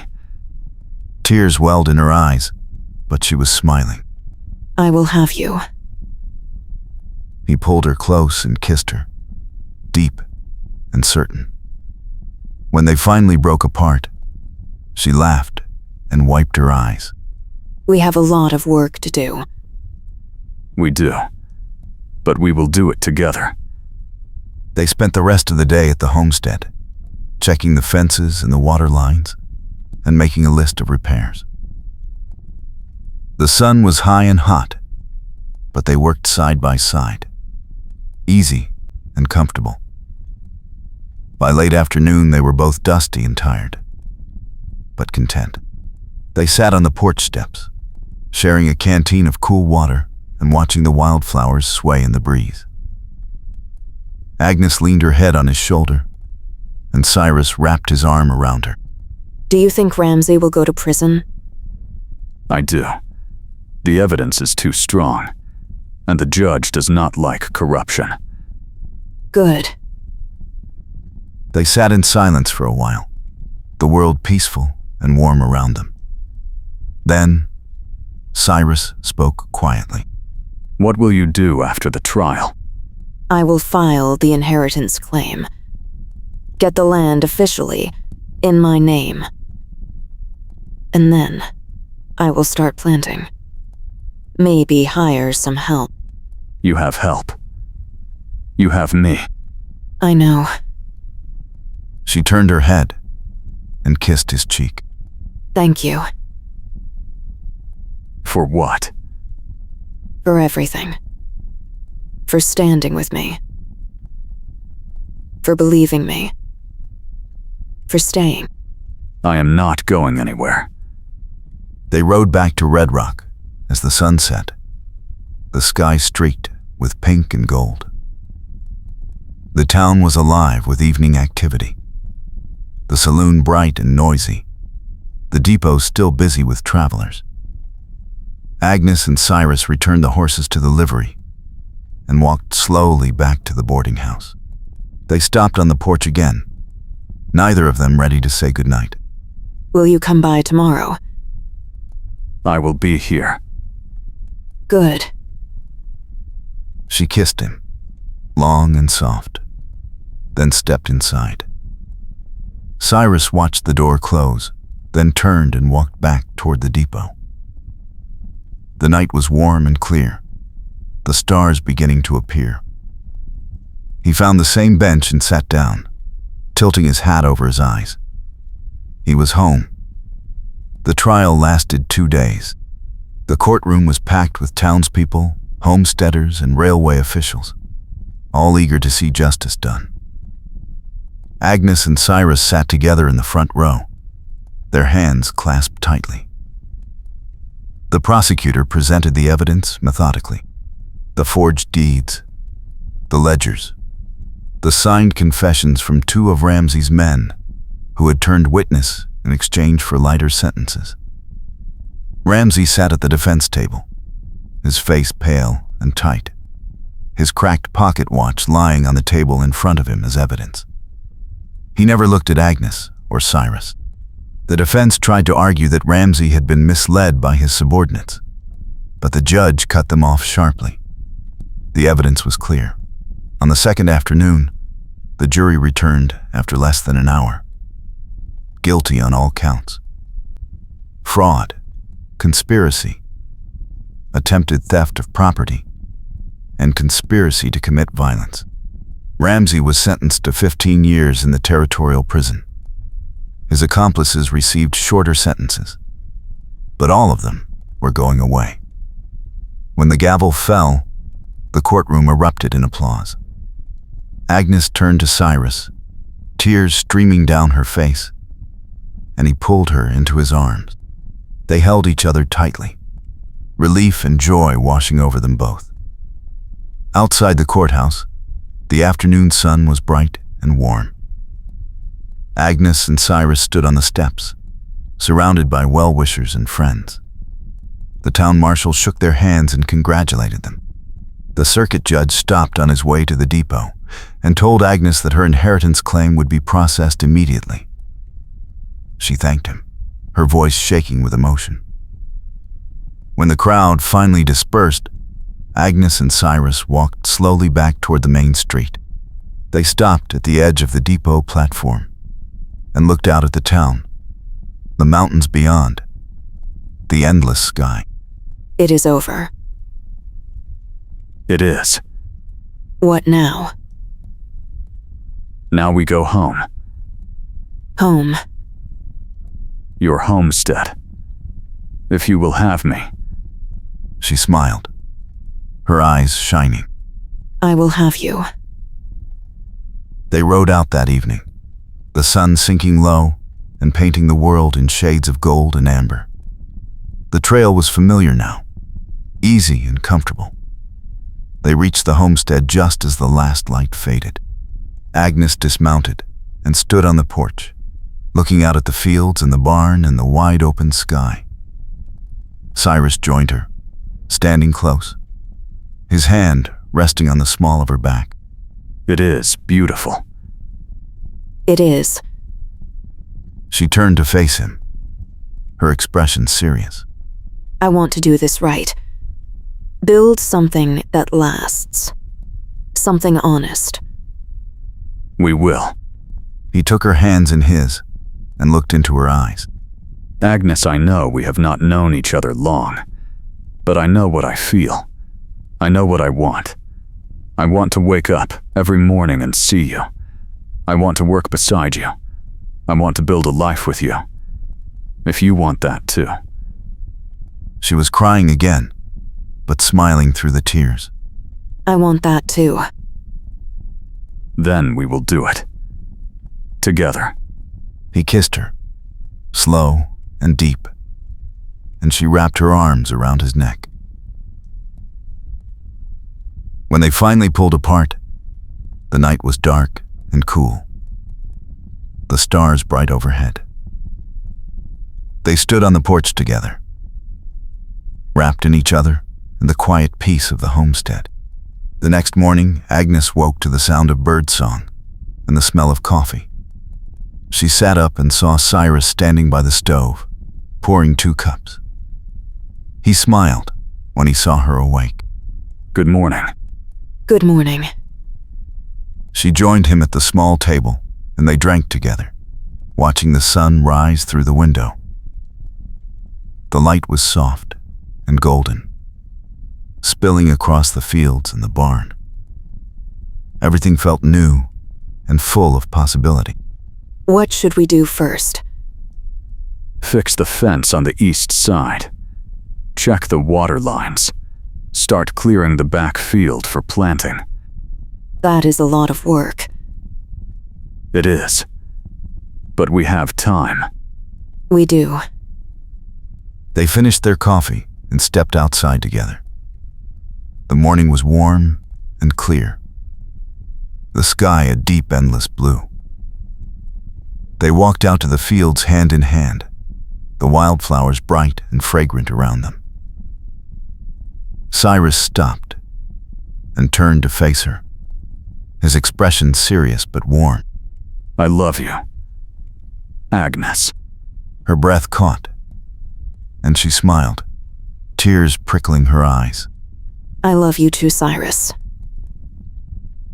Tears welled in her eyes, but she was smiling. I will have you. He pulled her close and kissed her, deep and certain. When they finally broke apart, she laughed and wiped her eyes. We have a lot of work to do. We do. But we will do it together. They spent the rest of the day at the homestead, checking the fences and the water lines, and making a list of repairs. The sun was high and hot, but they worked side by side, easy and comfortable. By late afternoon, they were both dusty and tired, but content. They sat on the porch steps, sharing a canteen of cool water and watching the wildflowers sway in the breeze. Agnes leaned her head on his shoulder, and Cyrus wrapped his arm around her. Do you think Ramsey will go to prison? I do. The evidence is too strong, and the judge does not like corruption. Good. They sat in silence for a while, the world peaceful and warm around them. Then, Cyrus spoke quietly. What will you do after the trial? I will file the inheritance claim. Get the land officially in my name. And then I will start planting. Maybe hire some help. You have help. You have me. I know. She turned her head and kissed his cheek. Thank you For what? for everything. For standing with me. For believing me. For staying. I am not going anywhere. They rode back to Red Rock as the sun set, the sky streaked with pink and gold. The town was alive with evening activity, the saloon bright and noisy, the depot still busy with travelers. Agnes and Cyrus returned the horses to the livery and walked slowly back to the boarding house. They stopped on the porch again, neither of them ready to say goodnight. Will you come by tomorrow? I will be here. Good. She kissed him, long and soft, then stepped inside. Cyrus watched the door close, then turned and walked back toward the depot. The night was warm and clear, the stars beginning to appear. He found the same bench and sat down, tilting his hat over his eyes. He was home. The trial lasted 2 days. The courtroom was packed with townspeople, homesteaders, and railway officials, all eager to see justice done. Agnes and Cyrus sat together in the front row, their hands clasped tightly. The prosecutor presented the evidence methodically. The forged deeds, the ledgers, the signed confessions from 2 of Ramsey's men who had turned witness in exchange for lighter sentences. Ramsey sat at the defense table, his face pale and tight, his cracked pocket watch lying on the table in front of him as evidence. He never looked at Agnes or Cyrus. The defense tried to argue that Ramsey had been misled by his subordinates, but the judge cut them off sharply. The evidence was clear. On the second afternoon, the jury returned after less than an hour. Guilty on all counts. Fraud, conspiracy, attempted theft of property, and conspiracy to commit violence. Ramsey was sentenced to 15 years in the territorial prison. His accomplices received shorter sentences, but all of them were going away. When the gavel fell, the courtroom erupted in applause. Agnes turned to Cyrus, tears streaming down her face, and he pulled her into his arms. They held each other tightly, relief and joy washing over them both. Outside the courthouse, the afternoon sun was bright and warm. Agnes and Cyrus stood on the steps, surrounded by well-wishers and friends. The town marshal shook their hands and congratulated them. The circuit judge stopped on his way to the depot and told Agnes that her inheritance claim would be processed immediately. She thanked him, her voice shaking with emotion. When the crowd finally dispersed, Agnes and Cyrus walked slowly back toward the main street. They stopped at the edge of the depot platform and looked out at the town, the mountains beyond, the endless sky. It is over. It is. What now? Now we go home. Home. Your homestead. If you will have me. She smiled, her eyes shining. I will have you. They rode out that evening, the sun sinking low and painting the world in shades of gold and amber. The trail was familiar now, easy and comfortable. They reached the homestead just as the last light faded. Agnes dismounted and stood on the porch, looking out at the fields and the barn and the wide open sky. Cyrus joined her, standing close, his hand resting on the small of her back. It is beautiful. It is. She turned to face him, her expression serious. I want to do this right. Build something that lasts. Something honest. We will. He took her hands in his and looked into her eyes. Agnes, I know we have not known each other long, but I know what I feel. I know what I want. I want to wake up every morning and see you. I want to work beside you. I want to build a life with you. If you want that too. She was crying again, but smiling through the tears. I want that too. Then we will do it. Together. He kissed her, slow and deep, and she wrapped her arms around his neck. When they finally pulled apart, the night was dark and cool, the stars bright overhead. They stood on the porch together, wrapped in each other and the quiet peace of the homestead. The next morning, Agnes woke to the sound of birdsong and the smell of coffee. She sat up and saw Cyrus standing by the stove, pouring 2 cups. He smiled when he saw her awake. Good morning. Good morning. She joined him at the small table, and they drank together, watching the sun rise through the window. The light was soft and golden, spilling across the fields and the barn. Everything felt new and full of possibility. What should we do first? Fix the fence on the east side. Check the water lines. Start clearing the back field for planting. That is a lot of work. It is. But we have time. We do. They finished their coffee and stepped outside together. The morning was warm and clear, the sky a deep, endless blue. They walked out to the fields hand in hand, the wildflowers bright and fragrant around them. Cyrus stopped, and turned to face her, his expression serious but warm. I love you, Agnes. Her breath caught, and she smiled, tears prickling her eyes. I love you too, Cyrus.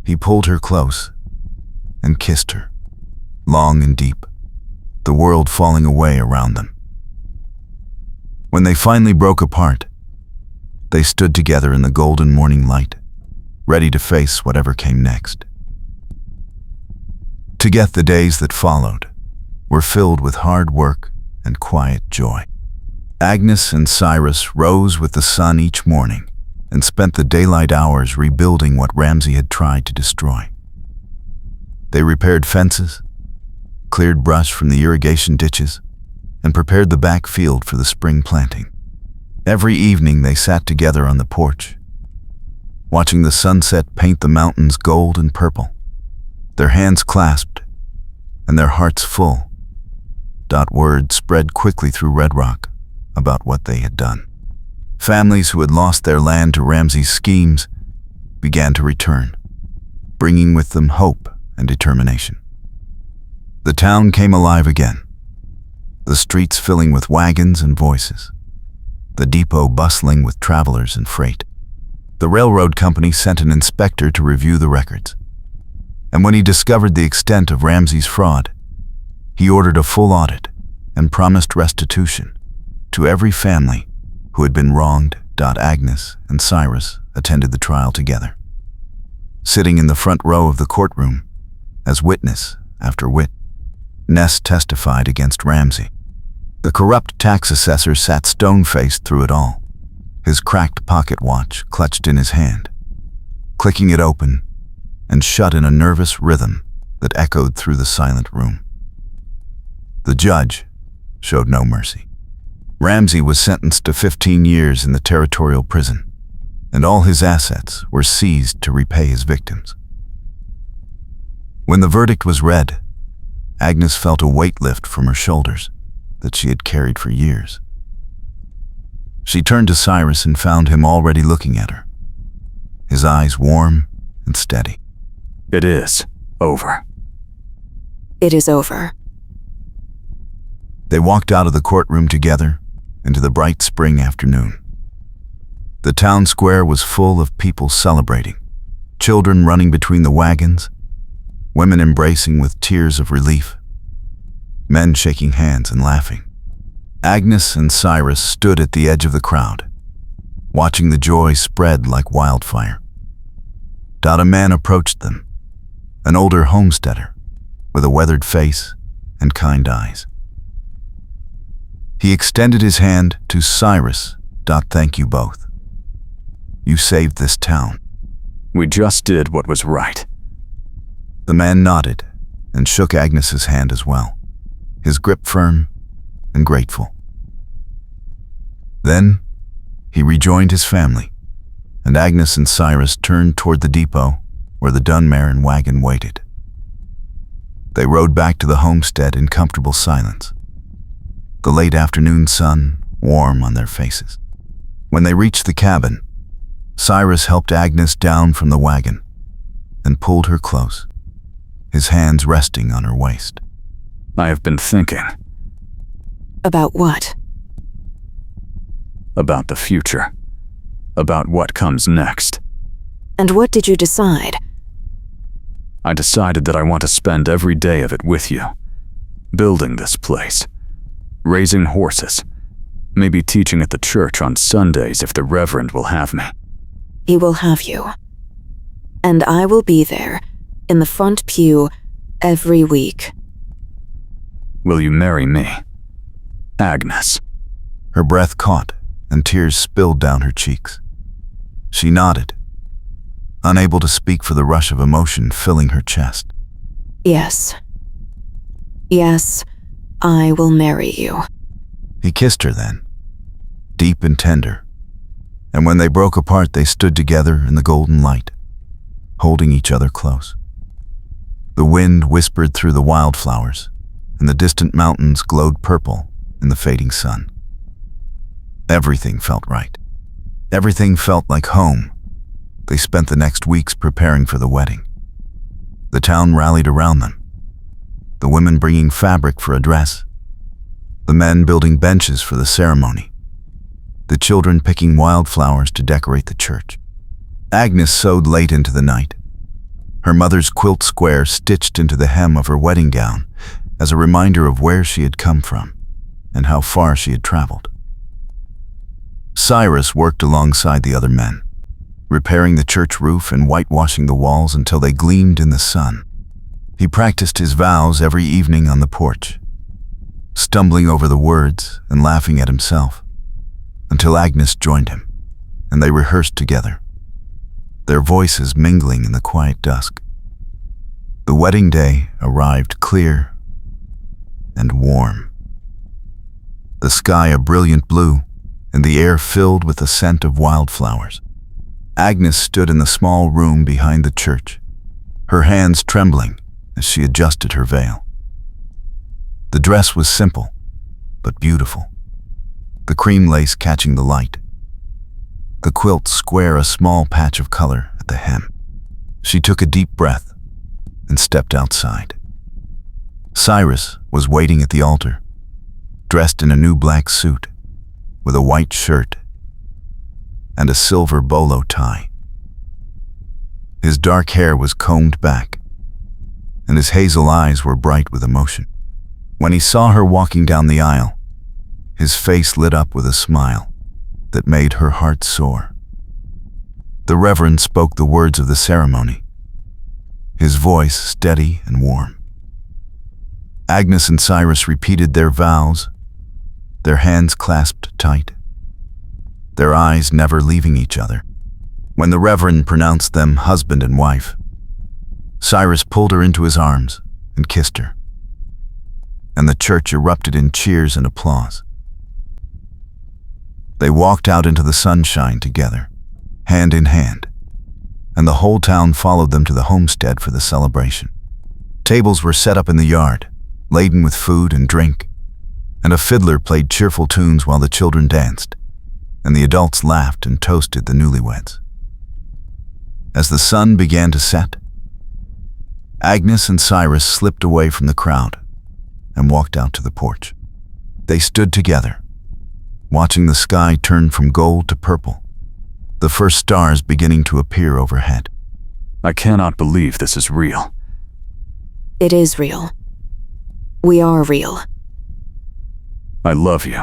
He pulled her close and kissed her, long and deep, the world falling away around them. When they finally broke apart, they stood together in the golden morning light, ready to face whatever came next. Together, the days that followed were filled with hard work and quiet joy. Agnes and Cyrus rose with the sun each morning and spent the daylight hours rebuilding what Ramsey had tried to destroy. They repaired fences, cleared brush from the irrigation ditches, and prepared the back field for the spring planting. Every evening they sat together on the porch, watching the sunset paint the mountains gold and purple, their hands clasped and their hearts full. Word spread quickly through Red Rock about what they had done. Families who had lost their land to Ramsey's schemes began to return, bringing with them hope and determination. The town came alive again, the streets filling with wagons and voices, the depot bustling with travelers and freight. The railroad company sent an inspector to review the records, and when he discovered the extent of Ramsey's fraud, he ordered a full audit and promised restitution to every family who had been wronged. Agnes and Cyrus attended the trial together, sitting in the front row of the courtroom as witness after witness testified against Ramsey. The corrupt tax assessor sat stone-faced through it all, his cracked pocket watch clutched in his hand, clicking it open and shut in a nervous rhythm that echoed through the silent room. The judge showed no mercy. Ramsey was sentenced to 15 years in the territorial prison, and all his assets were seized to repay his victims. When the verdict was read, Agnes felt a weight lift from her shoulders that she had carried for years. She turned to Cyrus and found him already looking at her, his eyes warm and steady. It is over. It is over. They walked out of the courtroom together into the bright spring afternoon. The town square was full of people celebrating, children running between the wagons, women embracing with tears of relief, men shaking hands and laughing. Agnes and Cyrus stood at the edge of the crowd, watching the joy spread like wildfire. A man approached them, an older homesteader with a weathered face and kind eyes. He extended his hand to Cyrus. Thank you both. You saved this town. We just did what was right. The man nodded and shook Agnes's hand as well, his grip firm and grateful. Then he rejoined his family, and Agnes and Cyrus turned toward the depot where the Dunmarin wagon waited. They rode back to the homestead in comfortable silence, the late afternoon sun warm on their faces. When they reached the cabin, Cyrus helped Agnes down from the wagon and pulled her close, his hands resting on her waist. I have been thinking. About what? About the future. About what comes next. And what did you decide? I decided that I want to spend every day of it with you, building this place, raising horses, maybe teaching at the church on Sundays if the Reverend will have me. He will have you. And I will be there, in the front pew, every week. Will you marry me, Agnes? Her breath caught and tears spilled down her cheeks. She nodded, unable to speak for the rush of emotion filling her chest. Yes. Yes, I will marry you. He kissed her then, deep and tender, and when they broke apart they stood together in the golden light, holding each other close. The wind whispered through the wildflowers, and the distant mountains glowed purple in the fading sun. Everything felt right. Everything felt like home, They spent the next weeks preparing for the wedding. The town rallied around them, the women bringing fabric for a dress, the men building benches for the ceremony, the children picking wildflowers to decorate the church. Agnes sewed late into the night, her mother's quilt square stitched into the hem of her wedding gown as a reminder of where she had come from and how far she had traveled. Cyrus worked alongside the other men, repairing the church roof and whitewashing the walls until they gleamed in the sun. He practiced his vows every evening on the porch, stumbling over the words and laughing at himself, until Agnes joined him, and they rehearsed together, their voices mingling in the quiet dusk. The wedding day arrived clear and warm, the sky a brilliant blue, and the air filled with the scent of wildflowers. Agnes stood in the small room behind the church, her hands trembling as she adjusted her veil. The dress was simple, but beautiful, the cream lace catching the light, the quilt square a small patch of color at the hem. She took a deep breath and stepped outside. Cyrus was waiting at the altar, dressed in a new black suit, with a white shirt and a silver bolo tie. His dark hair was combed back, and his hazel eyes were bright with emotion. When he saw her walking down the aisle, his face lit up with a smile that made her heart soar. The Reverend spoke the words of the ceremony, his voice steady and warm. Agnes and Cyrus repeated their vows, their hands clasped tight, their eyes never leaving each other. When the Reverend pronounced them husband and wife, Cyrus pulled her into his arms and kissed her, and the church erupted in cheers and applause. They walked out into the sunshine together, hand in hand, and the whole town followed them to the homestead for the celebration. Tables were set up in the yard, laden with food and drink, and a fiddler played cheerful tunes while the children danced, and the adults laughed and toasted the newlyweds. As the sun began to set, Agnes and Cyrus slipped away from the crowd and walked out to the porch. They stood together, watching the sky turn from gold to purple, the first stars beginning to appear overhead. I cannot believe this is real. It is real. We are real. I love you,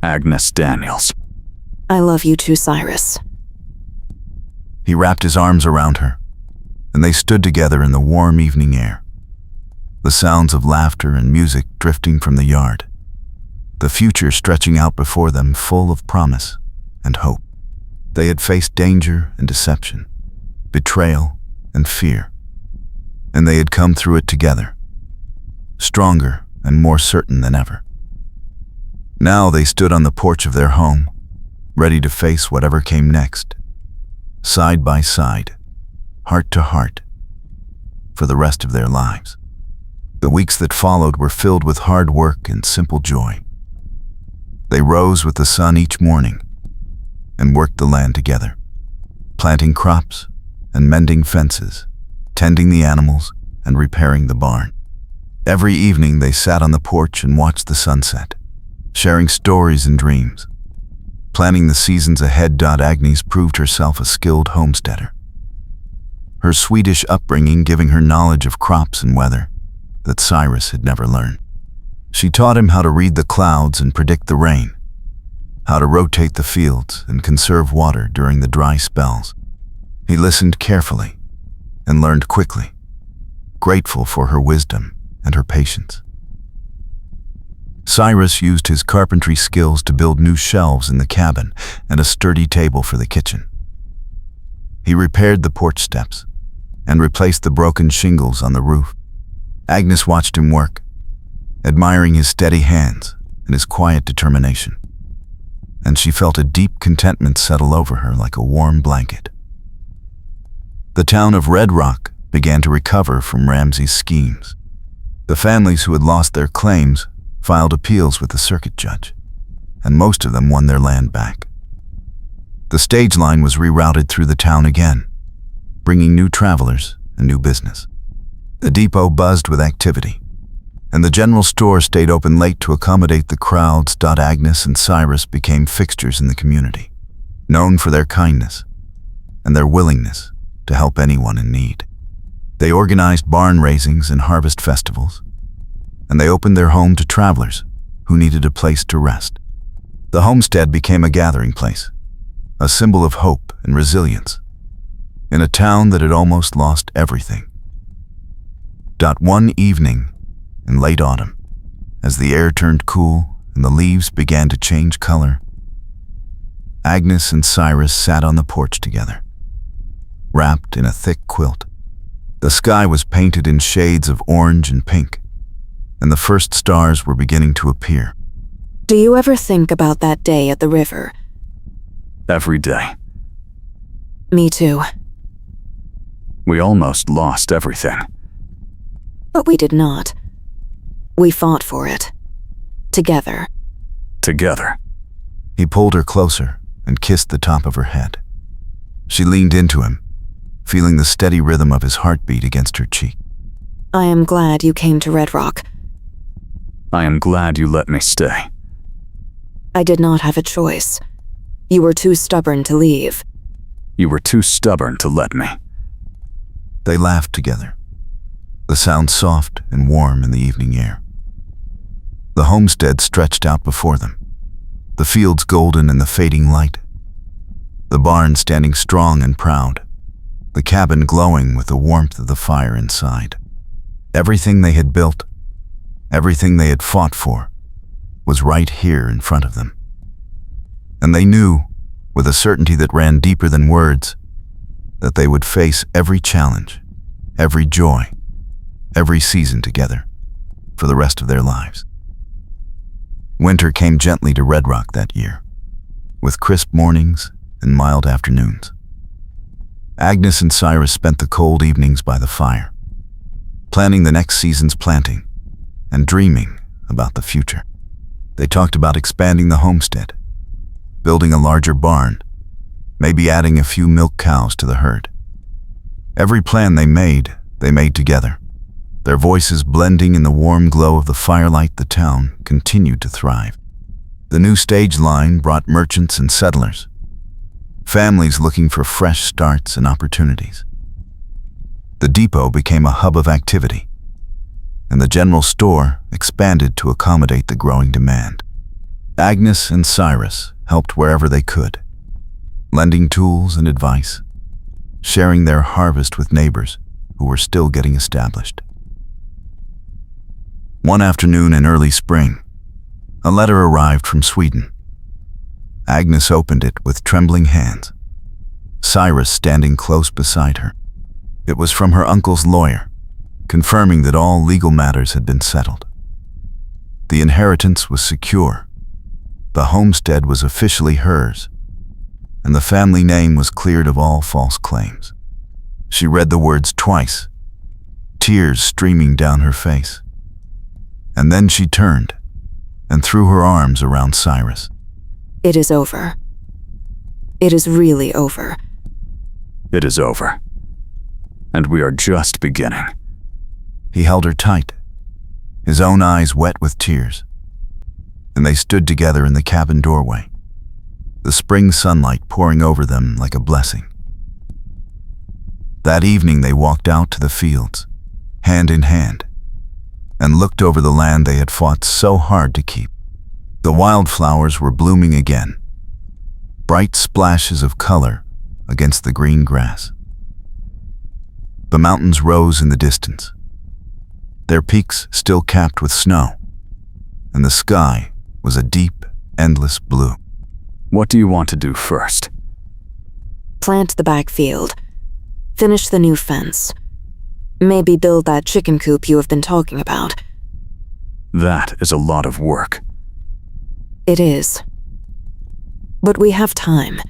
Agnes Daniels. I love you too, Cyrus. He wrapped his arms around her, and they stood together in the warm evening air, the sounds of laughter and music drifting from the yard, the future stretching out before them full of promise and hope. They had faced danger and deception, betrayal and fear, and they had come through it together, stronger and more certain than ever. Now they stood on the porch of their home, ready to face whatever came next, side by side, heart to heart, for the rest of their lives. The weeks that followed were filled with hard work and simple joy. They rose with the sun each morning and worked the land together, planting crops and mending fences, tending the animals and repairing the barn. Every evening they sat on the porch and watched the sunset, sharing stories and dreams. Planning the seasons ahead, Agnes proved herself a skilled homesteader, her Swedish upbringing giving her knowledge of crops and weather that Cyrus had never learned. She taught him how to read the clouds and predict the rain, how to rotate the fields and conserve water during the dry spells. He listened carefully and learned quickly, grateful for her wisdom and her patience. Cyrus used his carpentry skills to build new shelves in the cabin and a sturdy table for the kitchen. He repaired the porch steps and replaced the broken shingles on the roof. Agnes watched him work, admiring his steady hands and his quiet determination, and she felt a deep contentment settle over her like a warm blanket. The town of Red Rock began to recover from Ramsey's schemes. The families who had lost their claims filed appeals with the circuit judge, and most of them won their land back. The stage line was rerouted through the town again, bringing new travelers and new business. The depot buzzed with activity, and the general store stayed open late to accommodate the crowds. Agnes and Cyrus became fixtures in the community, known for their kindness and their willingness to help anyone in need. They organized barn raisings and harvest festivals, and they opened their home to travelers who needed a place to rest. The homestead became a gathering place, a symbol of hope and resilience, in a town that had almost lost everything. One evening in late autumn, as the air turned cool and the leaves began to change color, Agnes and Cyrus sat on the porch together, wrapped in a thick quilt. The sky was painted in shades of orange and pink, and the first stars were beginning to appear. Do you ever think about that day at the river? Every day. Me too. We almost lost everything. But we did not. We fought for it. Together. Together. He pulled her closer and kissed the top of her head. She leaned into him, feeling the steady rhythm of his heartbeat against her cheek. I am glad you came to Red Rock. I am glad you let me stay. I did not have a choice. You were too stubborn to leave. You were too stubborn to let me. They laughed together, the sound soft and warm in the evening air. The homestead stretched out before them, the fields golden in the fading light, the barn standing strong and proud, the cabin glowing with the warmth of the fire inside. Everything they had built, everything they had fought for, was right here in front of them. And they knew, with a certainty that ran deeper than words, that they would face every challenge, every joy, every season together, for the rest of their lives. Winter came gently to Red Rock that year, with crisp mornings and mild afternoons. Agnes and Cyrus spent the cold evenings by the fire, planning the next season's planting and dreaming about the future. They talked about expanding the homestead, building a larger barn, maybe adding a few milk cows to the herd. Every plan they made together. Their voices blending in the warm glow of the firelight, the town continued to thrive. The new stage line brought merchants and settlers, families looking for fresh starts and opportunities. The depot became a hub of activity, and the general store expanded to accommodate the growing demand. Agnes and Cyrus helped wherever they could, lending tools and advice, sharing their harvest with neighbors who were still getting established. One afternoon in early spring, a letter arrived from Sweden. Agnes opened it with trembling hands, Cyrus standing close beside her. It was from her uncle's lawyer, confirming that all legal matters had been settled. The inheritance was secure, the homestead was officially hers, and the family name was cleared of all false claims. She read the words twice, tears streaming down her face. And then she turned and threw her arms around Cyrus. It is over. It is really over. It is over. And we are just beginning. He held her tight, his own eyes wet with tears. And they stood together in the cabin doorway, the spring sunlight pouring over them like a blessing. That evening they walked out to the fields, hand in hand, and looked over the land they had fought so hard to keep. The wildflowers were blooming again, bright splashes of color against the green grass. The mountains rose in the distance, their peaks still capped with snow, and the sky was a deep, endless blue. What do you want to do first? Plant the back field. Finish the new fence. Maybe build that chicken coop you have been talking about. That is a lot of work. It is. But we have time.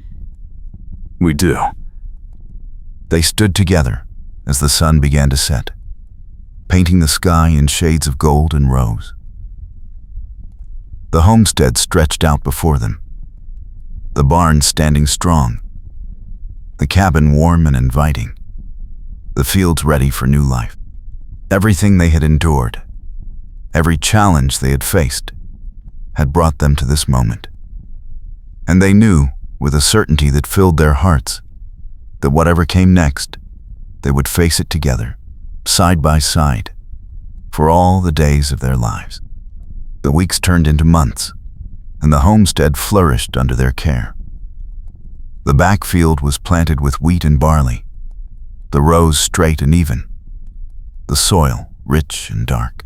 We do. They stood together as the sun began to set, painting the sky in shades of gold and rose. The homestead stretched out before them, The barn standing strong, the cabin warm and inviting, the fields ready for new life. Everything they had endured, every challenge they had faced, had brought them to this moment. And they knew, with a certainty that filled their hearts, that whatever came next, they would face it together, side by side, for all the days of their lives. The weeks turned into months, and the homestead flourished under their care. The backfield was planted with wheat and barley, the rows straight and even, the soil rich and dark.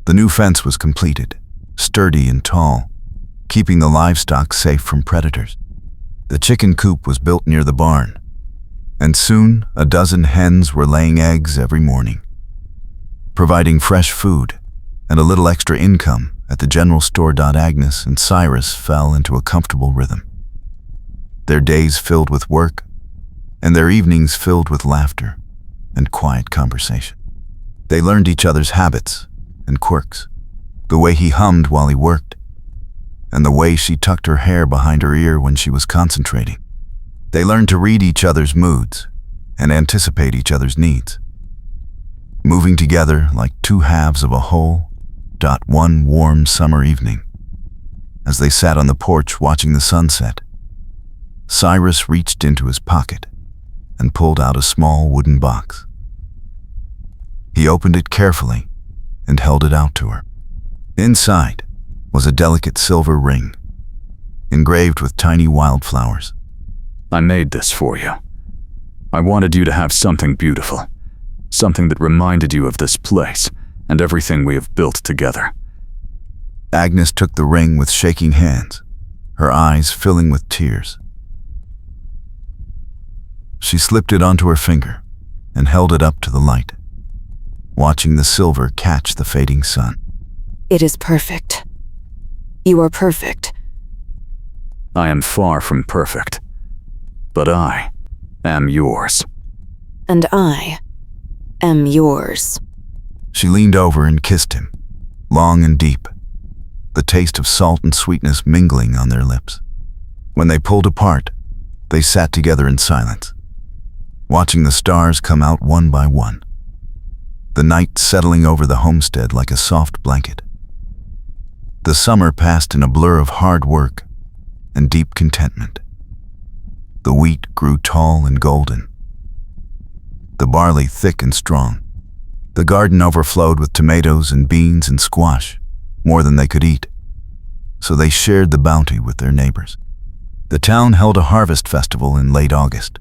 The new fence was completed, sturdy and tall, keeping the livestock safe from predators. The chicken coop was built near the barn, and soon a dozen hens were laying eggs every morning, providing fresh food and a little extra income at the general store. Agnes and Cyrus fell into a comfortable rhythm, their days filled with work and their evenings filled with laughter and quiet conversation. They learned each other's habits and quirks, the way he hummed while he worked, and the way she tucked her hair behind her ear when she was concentrating. They learned to read each other's moods and anticipate each other's needs, moving together like two halves of a whole. One warm summer evening, as they sat on the porch watching the sunset, Cyrus reached into his pocket and pulled out a small wooden box. He opened it carefully and held it out to her. Inside was a delicate silver ring, engraved with tiny wildflowers. I made this for you. I wanted you to have something beautiful, something that reminded you of this place and everything we have built together. Agnes took the ring with shaking hands, her eyes filling with tears. She slipped it onto her finger and held it up to the light, watching the silver catch the fading sun. It is perfect. You are perfect. I am far from perfect, but I am yours. And I am yours. She leaned over and kissed him, long and deep, the taste of salt and sweetness mingling on their lips. When they pulled apart, they sat together in silence, watching the stars come out one by one, the night settling over the homestead like a soft blanket. The summer passed in a blur of hard work and deep contentment. The wheat grew tall and golden, the barley thick and strong. The garden overflowed with tomatoes and beans and squash, more than they could eat, so they shared the bounty with their neighbors. The town held a harvest festival in late August,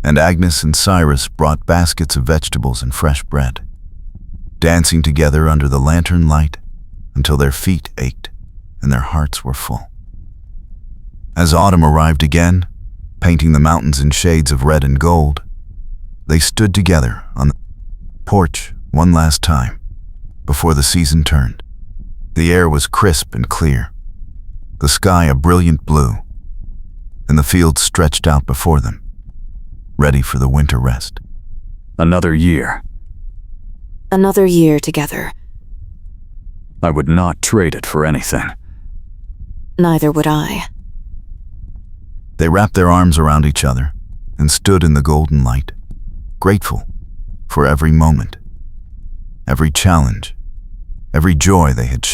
and Agnes and Cyrus brought baskets of vegetables and fresh bread, dancing together under the lantern light until their feet ached and their hearts were full. As autumn arrived again, painting the mountains in shades of red and gold, they stood together on the porch one last time before the season turned. The air was crisp and clear, the sky a brilliant blue, and the fields stretched out before them, ready for the winter rest. Another year. Another year together. I would not trade it for anything. Neither would I. They wrapped their arms around each other and stood in the golden light, grateful for every moment, every challenge, every joy they had shared.